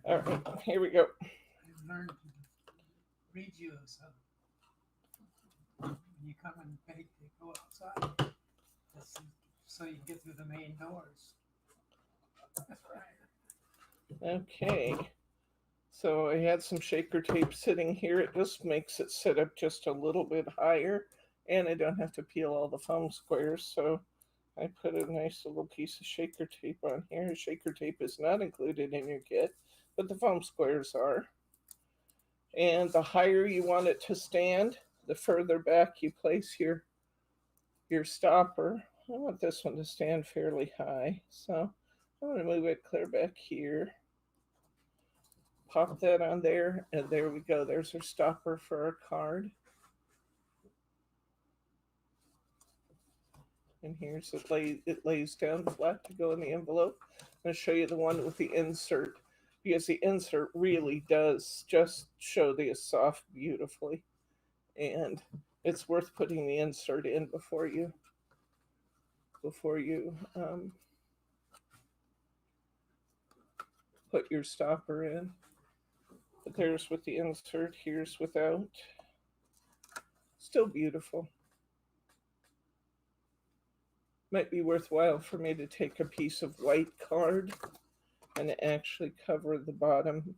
All right, here we go. I've learned to read you some. When you come and bake, they go outside. So you get through the main doors. That's right. Okay. So I had some shaker tape sitting here. It just makes it sit up just a little bit higher, and I don't have to peel all the foam squares. So I put a nice little piece of shaker tape on here. Shaker tape is not included in your kit, but the foam squares are. And the higher you want it to stand, the further back you place your stopper. I want this one to stand fairly high, so I'm going to move it clear back here. Pop that on there, and there we go. There's our stopper for our card. And here's it lays down flat to go in the envelope. I'm going to show you the one with the insert, because the insert really does just show the soft beautifully. And it's worth putting the insert in before you put your stopper in. But there's with the insert, here's without. Still beautiful. Might be worthwhile for me to take a piece of white card and actually cover the bottom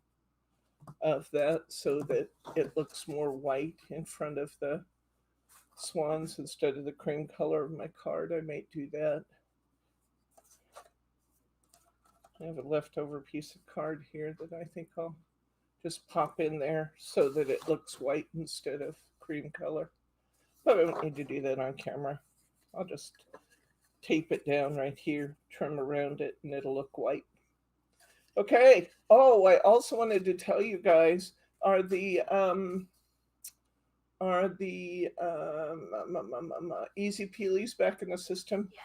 of that so that it looks more white in front of the swans instead of the cream color of my card. I might do that. I have a leftover piece of card here that I think I'll just pop in there so that it looks white instead of cream color. But I don't need to do that on camera. I'll just tape it down right here, trim around it, and it'll look white. Okay. Oh, I also wanted to tell you guys, are the Easy Peelies back in the system? Yes.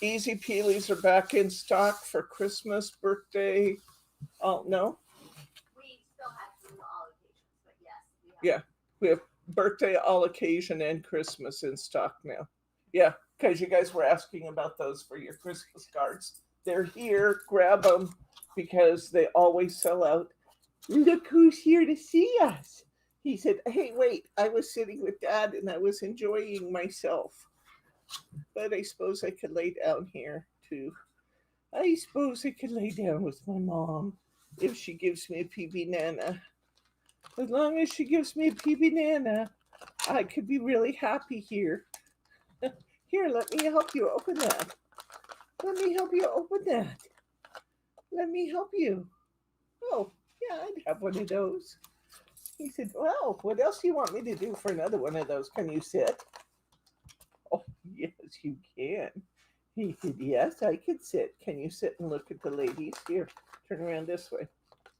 Easy Peelies are back in stock for Christmas, birthday. Oh, no? We still have some all occasions, but yes, we have. Yeah, we have birthday, all occasion, and Christmas in stock now. Yeah, because you guys were asking about those for your Christmas cards. They're here. Grab them because they always sell out. Look who's here to see us. He said, hey, wait, I was sitting with Dad and I was enjoying myself. But I suppose I could lay down here too. I suppose I could lay down with my mom if she gives me a PB Nana. As long as she gives me a PB Nana, I could be really happy here. Here, let me help you open that. Let me help you open that. Let me help you. Oh, yeah, I'd have one of those. He said, well, what else do you want me to do for another one of those? Can you sit? Oh, yes, you can. He said, yes, I can sit. Can you sit and look at the ladies? Here, turn around this way.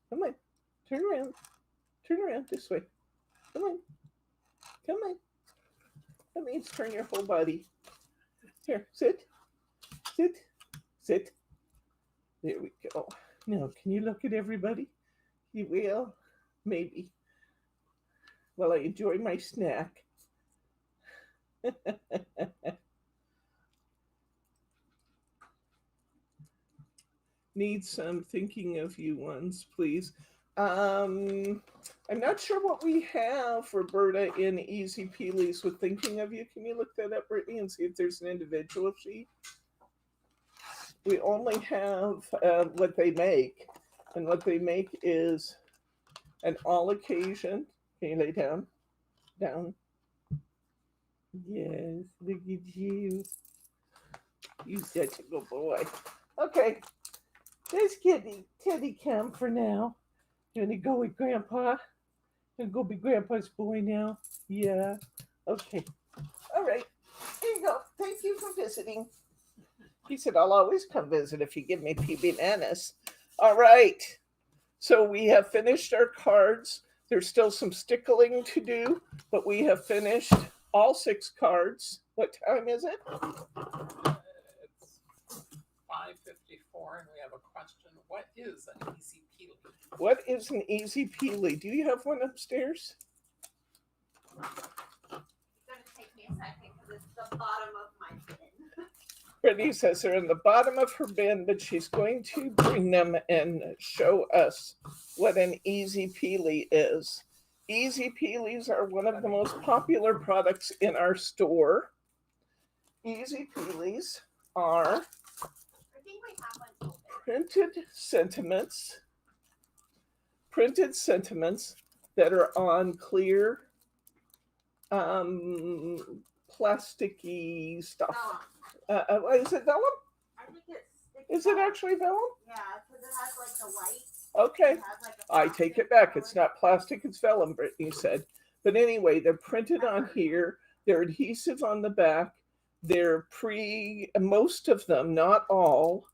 Come on, turn around. Turn around this way. Come on. Come on. That means turn your whole body. Here, sit. Sit. Sit. There we go. Now, can you look at everybody? You will? Maybe. While I enjoy my snack. Need some thinking of you ones, please. I'm not sure what we have, Roberta, in Easy Peelies with thinking of you. Can you look that up, Brittany, and see if there's an individual sheet? We only have what they make, and what they make is an all occasion. Can you lay down? Down. Yes, look at you. You such a good boy. Okay, there's Teddy come for now. You want to go with Grandpa? You want to go be Grandpa's boy now? Yeah. Okay. All right. Here you go. Thank you for visiting. He said, I'll always come visit if you give me PB Nanas. All right. So we have finished our cards. There's still some stickling to do, but we have finished all 6 cards. What time is it? It's 5:54, and we have a question. What is an easy peely? What is an Easy Peely? Do you have one upstairs? It's going to take me a second because it's the bottom of my bin. Brittany says they're in the bottom of her bin, but she's going to bring them and show us what an Easy Peely is. Easy Peelies are one of the most popular products in our store. Easy Peelies are I think we have one open. printed sentiments that are on clear plasticky stuff. Oh, Is it vellum? I think it's. Is it actually vellum? Yeah, because it has like the white. Okay. It has, like, a I take it plastic back. color. It's not plastic, it's vellum, Brittany said. But anyway, they're printed on here. They're adhesive on the back. They're most of them, not all,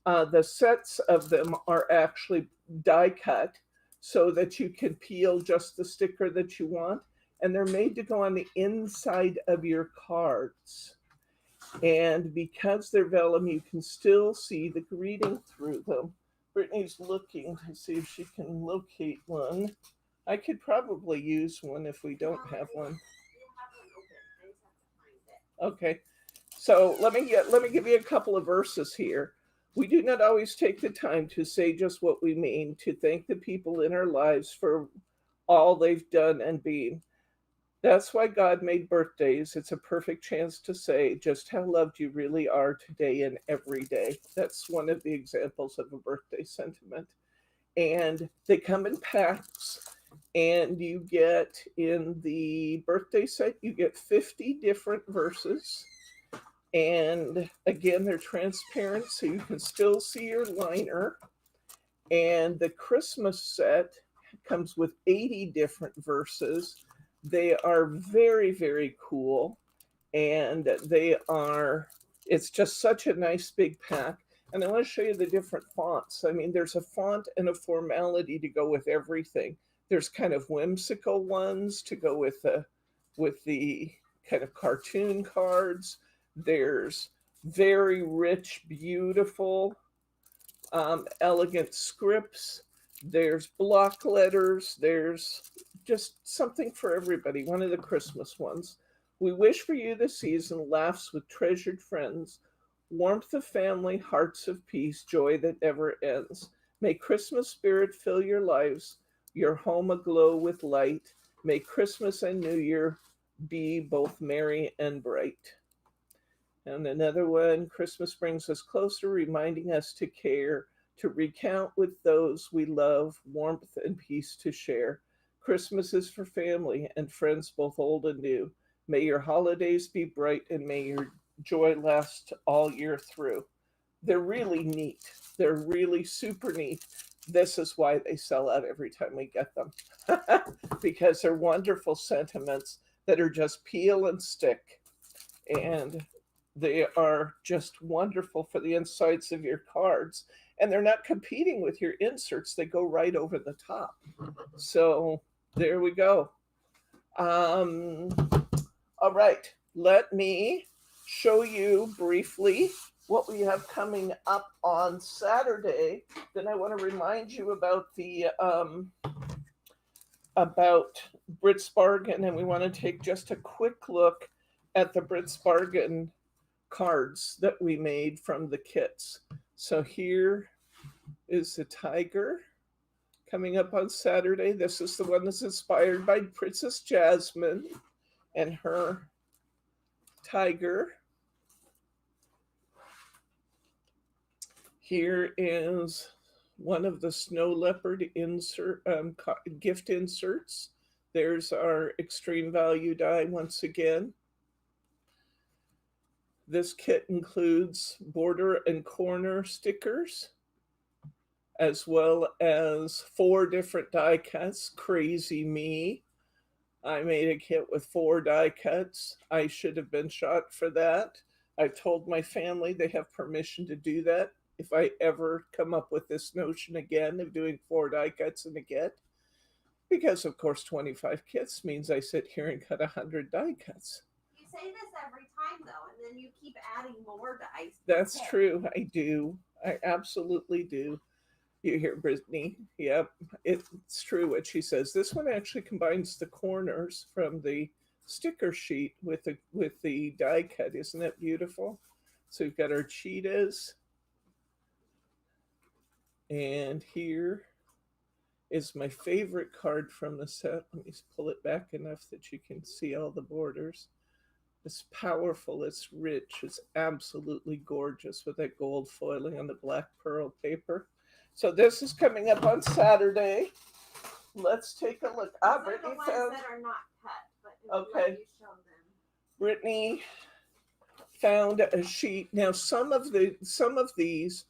the sets of them are actually die cut so that you can peel just the sticker that you want. And they're made to go on the inside of your cards. And because they're vellum, you can still see the greeting through them. Brittany's looking to see if she can locate one. I could probably use one if we don't have one. You have one open. I just have to find it. Okay. So let me give you a couple of verses here. We do not always take the time to say just what we mean, to thank the people in our lives for all they've done and been. That's why God made birthdays. It's a perfect chance to say just how loved you really are today and every day. That's one of the examples of a birthday sentiment. And they come in packs, and you get in the birthday set, you get 50 different verses. And again, they're transparent, so you can still see your liner. And the Christmas set comes with 80 different verses. They are very, very cool. And it's just such a nice big pack. And I want to show you the different fonts. I mean, there's a font and a formality to go with everything. There's kind of whimsical ones to go with the kind of cartoon cards. There's very rich, beautiful, elegant scripts. There's block letters. There's just something for everybody. One of the Christmas ones. We wish for you this season laughs with treasured friends, warmth of family, hearts of peace, joy that never ends. May Christmas spirit fill your lives, your home aglow with light. May Christmas and New Year be both merry and bright. And another one, Christmas brings us closer, reminding us to care, to recount with those we love, warmth and peace to share. Christmas is for family and friends both old and new. May your holidays be bright and may your joy last all year through. They're really neat. They're really super neat. This is why they sell out every time we get them. Because they're wonderful sentiments that are just peel and stick. And they are just wonderful for the insides of your cards. And they're not competing with your inserts. They go right over the top. So there we go. All right. Let me show you briefly what we have coming up on Saturday. Then I want to remind you about about Brits Bargain, and we want to take just a quick look at the Brits Bargain cards that we made from the kits. So here is the tiger coming up on Saturday. This is the one that's inspired by Princess Jasmine and her tiger. Here is one of the snow leopard gift inserts. There's our extreme value die once again. This kit includes border and corner stickers, as well as 4 different die cuts. Crazy me. I made a kit with 4 die cuts. I should have been shot for that. I've told my family they have permission to do that if I ever come up with this notion again of doing 4 die cuts in a kit. Because, of course, 25 kits means I sit here and cut 100 die cuts. You say this every time, though, and then you keep adding more dice. That's true. I do. I absolutely do. You hear Brittany? Yep, it's true what she says. This one actually combines the corners from the sticker sheet with the die cut. Isn't that beautiful? So we've got our cheetahs, and here is my favorite card from the set. Let me pull it back enough that you can see all the borders. It's powerful, it's rich, it's absolutely gorgeous with that gold foiling on the black pearl paper. So this is coming up on Saturday. Let's take a look. Brittany the ones found. that are not cut, but Okay. you show them. Brittany found a sheet. Now some of these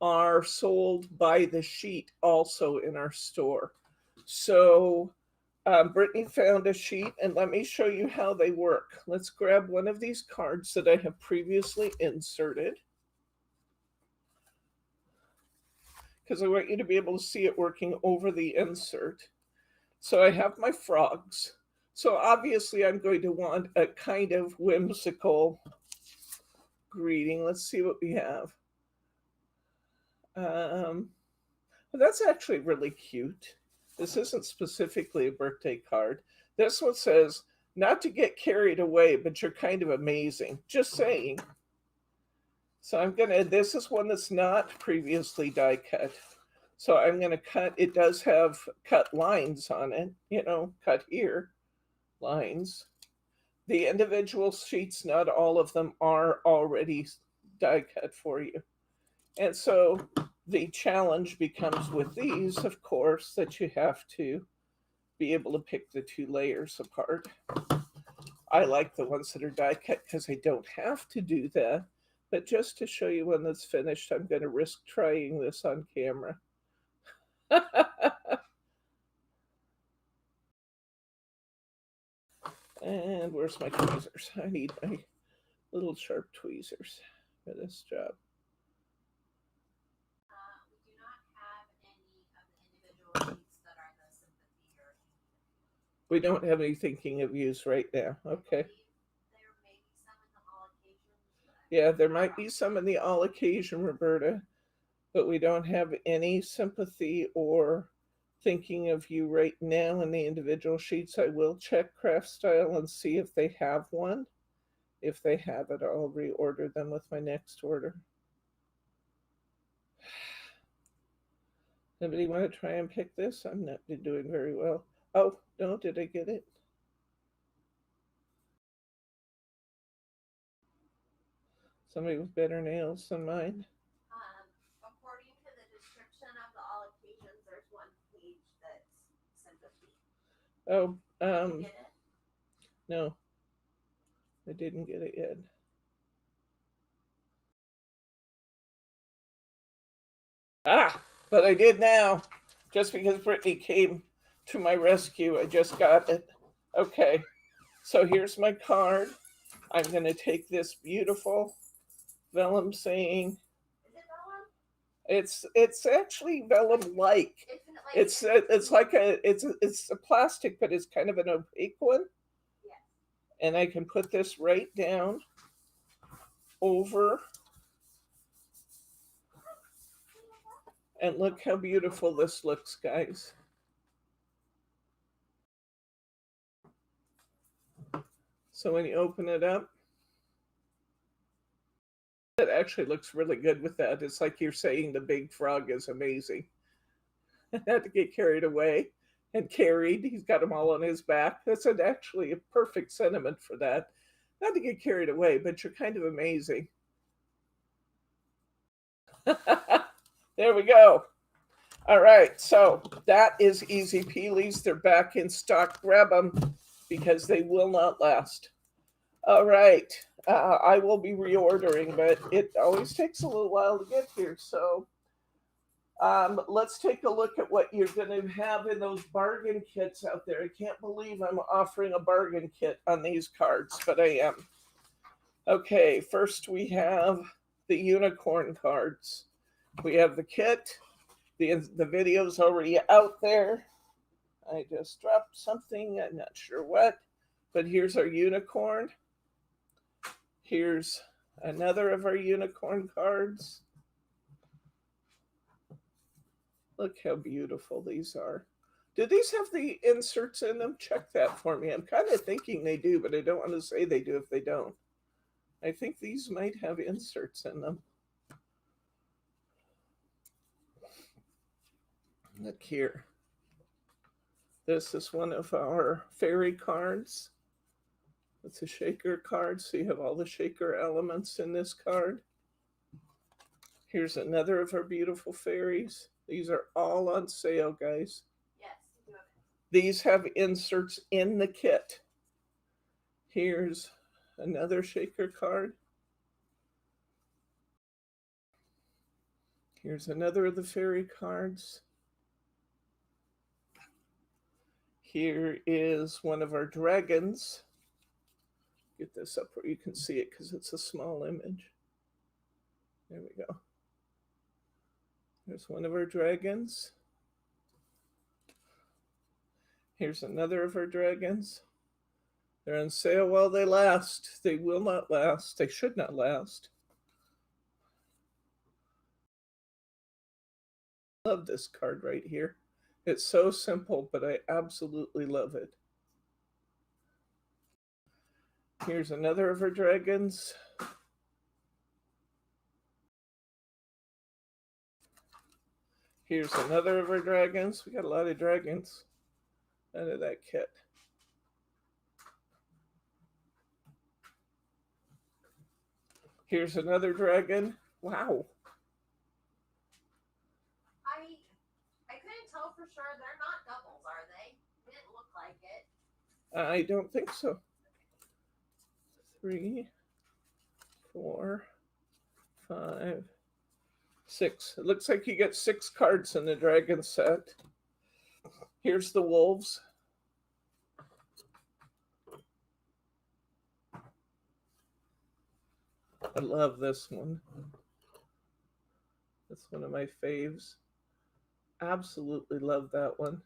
are sold by the sheet also in our store. So Brittany found a sheet, and let me show you how they work. Let's grab one of these cards that I have previously inserted, because I want you to be able to see it working over the insert. So I have my frogs. So obviously I'm going to want a kind of whimsical greeting. Let's see what we have. Well, that's actually really cute. This isn't specifically a birthday card. This one says, not to get carried away, but you're kind of amazing. Just saying. So I'm gonna, this is one that's not previously die cut. So I'm gonna cut, it does have cut lines on it, you know, cut here, lines. The individual sheets, not all of them are already die cut for you. And so the challenge becomes with these, of course, that you have to be able to pick the two layers apart. I like the ones that are die cut because I don't have to do that. But just to show you when that's finished, I'm going to risk trying this on camera. And where's my tweezers? I need my little sharp tweezers for this job. We do not have any of the individual sheets that are the sympathy or We don't have any thinking of use right now. Okay. there may be some in the all occasions. Yeah, there might be some in the all occasion, Roberta, but we don't have any sympathy or thinking of you right now in the individual sheets. I will check Craft Style and see if they have one. If they have it, I'll reorder them with my next order. Anybody want to try and pick this? I'm not doing very well. Oh, no, did I get it? Somebody with better nails than mine. According to the description of the all occasions, there's one page that's sympathy. Oh, Did you get it? no, I didn't get it yet. Ah, but I did now. Just because Brittany came to my rescue, I just got it. Okay, so here's my card. I'm going to take this beautiful vellum saying, Is it vellum? it's actually vellum like. Isn't it like It's like it's a plastic, but it's kind of an opaque one. Yes. And I can put this right down over, and look how beautiful this looks, guys. So when you open it up, it actually looks really good with that. It's like you're saying the big frog is amazing. Not to get carried away and carried. He's got them all on his back. That's actually a perfect sentiment for that. Not to get carried away, but you're kind of amazing. There we go. All right, so that is Easy Peelies. They're back in stock. Grab them because they will not last. All right, I will be reordering, but it always takes a little while to get here. So let's take a look at what you're going to have in those bargain kits out there. I can't believe I'm offering a bargain kit on these cards, but I am. Okay, first we have the unicorn cards. We have the kit. The video's already out there. I just dropped something, I'm not sure what, but here's our unicorn. Here's another of our unicorn cards. Look how beautiful these are. Do these have the inserts in them? Check that for me. I'm kind of thinking they do, but I don't want to say they do if they don't. I think these might have inserts in them. Look here. This is one of our fairy cards. It's a shaker card, so you have all the shaker elements in this card. Here's another of our beautiful fairies. These are all on sale, guys. Yes, you have it. These have inserts in the kit. Here's another shaker card. Here's another of the fairy cards. Here is one of our dragons. Get this up where you can see it because it's a small image. There we go. There's one of our dragons. Here's another of our dragons. They're on sale while they last. They will not last. They should not last. love this card right here. It's so simple, but I absolutely love it. Here's another of our dragons. Here's another of our dragons. We got a lot of dragons out of that kit. Here's another dragon. Wow. I couldn't tell for sure. They're not doubles, are they? Didn't look like it. I don't think so. 3, 4, 5, 6. It looks like you get 6 cards in the dragon set. Here's the wolves. I love this one. That's one of my faves. Absolutely love that one.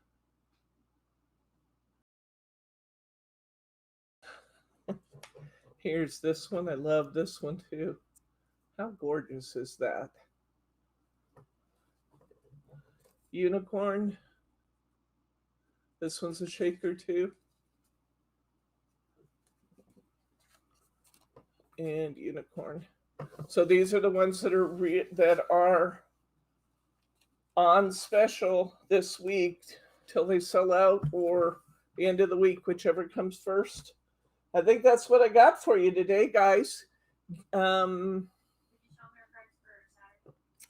Here's this one. I love this one too. How gorgeous is that? Unicorn. This one's a shaker too. And unicorn. So these are the ones that are on special this week till they sell out, or the end of the week, whichever comes first. I think that's what I got for you today, guys.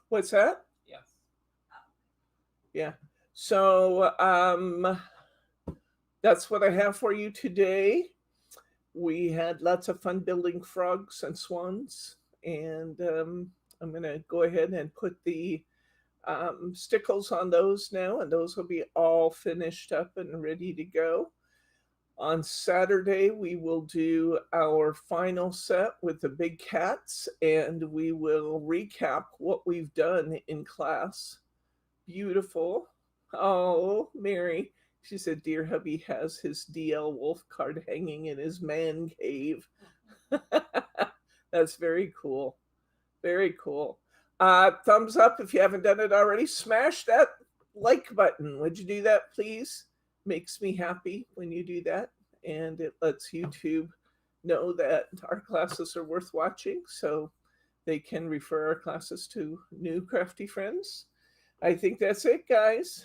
What's that? Yes. Yeah. So that's what I have for you today. We had lots of fun building frogs and swans, and I'm going to go ahead and put the stickles on those now, and those will be all finished up and ready to go. On Saturday, we will do our final set with the big cats, and we will recap what we've done in class. Beautiful. Oh, Mary. She said, dear hubby has his DL Wolf card hanging in his man cave. That's very cool. Very cool. Thumbs up if you haven't done it already. Smash that like button. Would you do that, please? Makes me happy when you do that. And it lets YouTube know that our classes are worth watching, so they can refer our classes to new crafty friends. I think that's it, guys.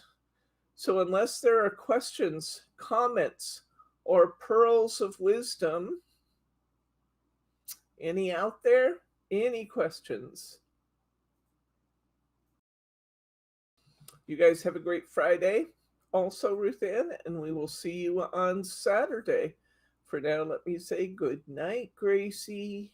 So unless there are questions, comments, or pearls of wisdom, any out there? Any questions? You guys have a great Friday also, Ruth Ann, and we will see you on Saturday. For now, let me say good night, Gracie.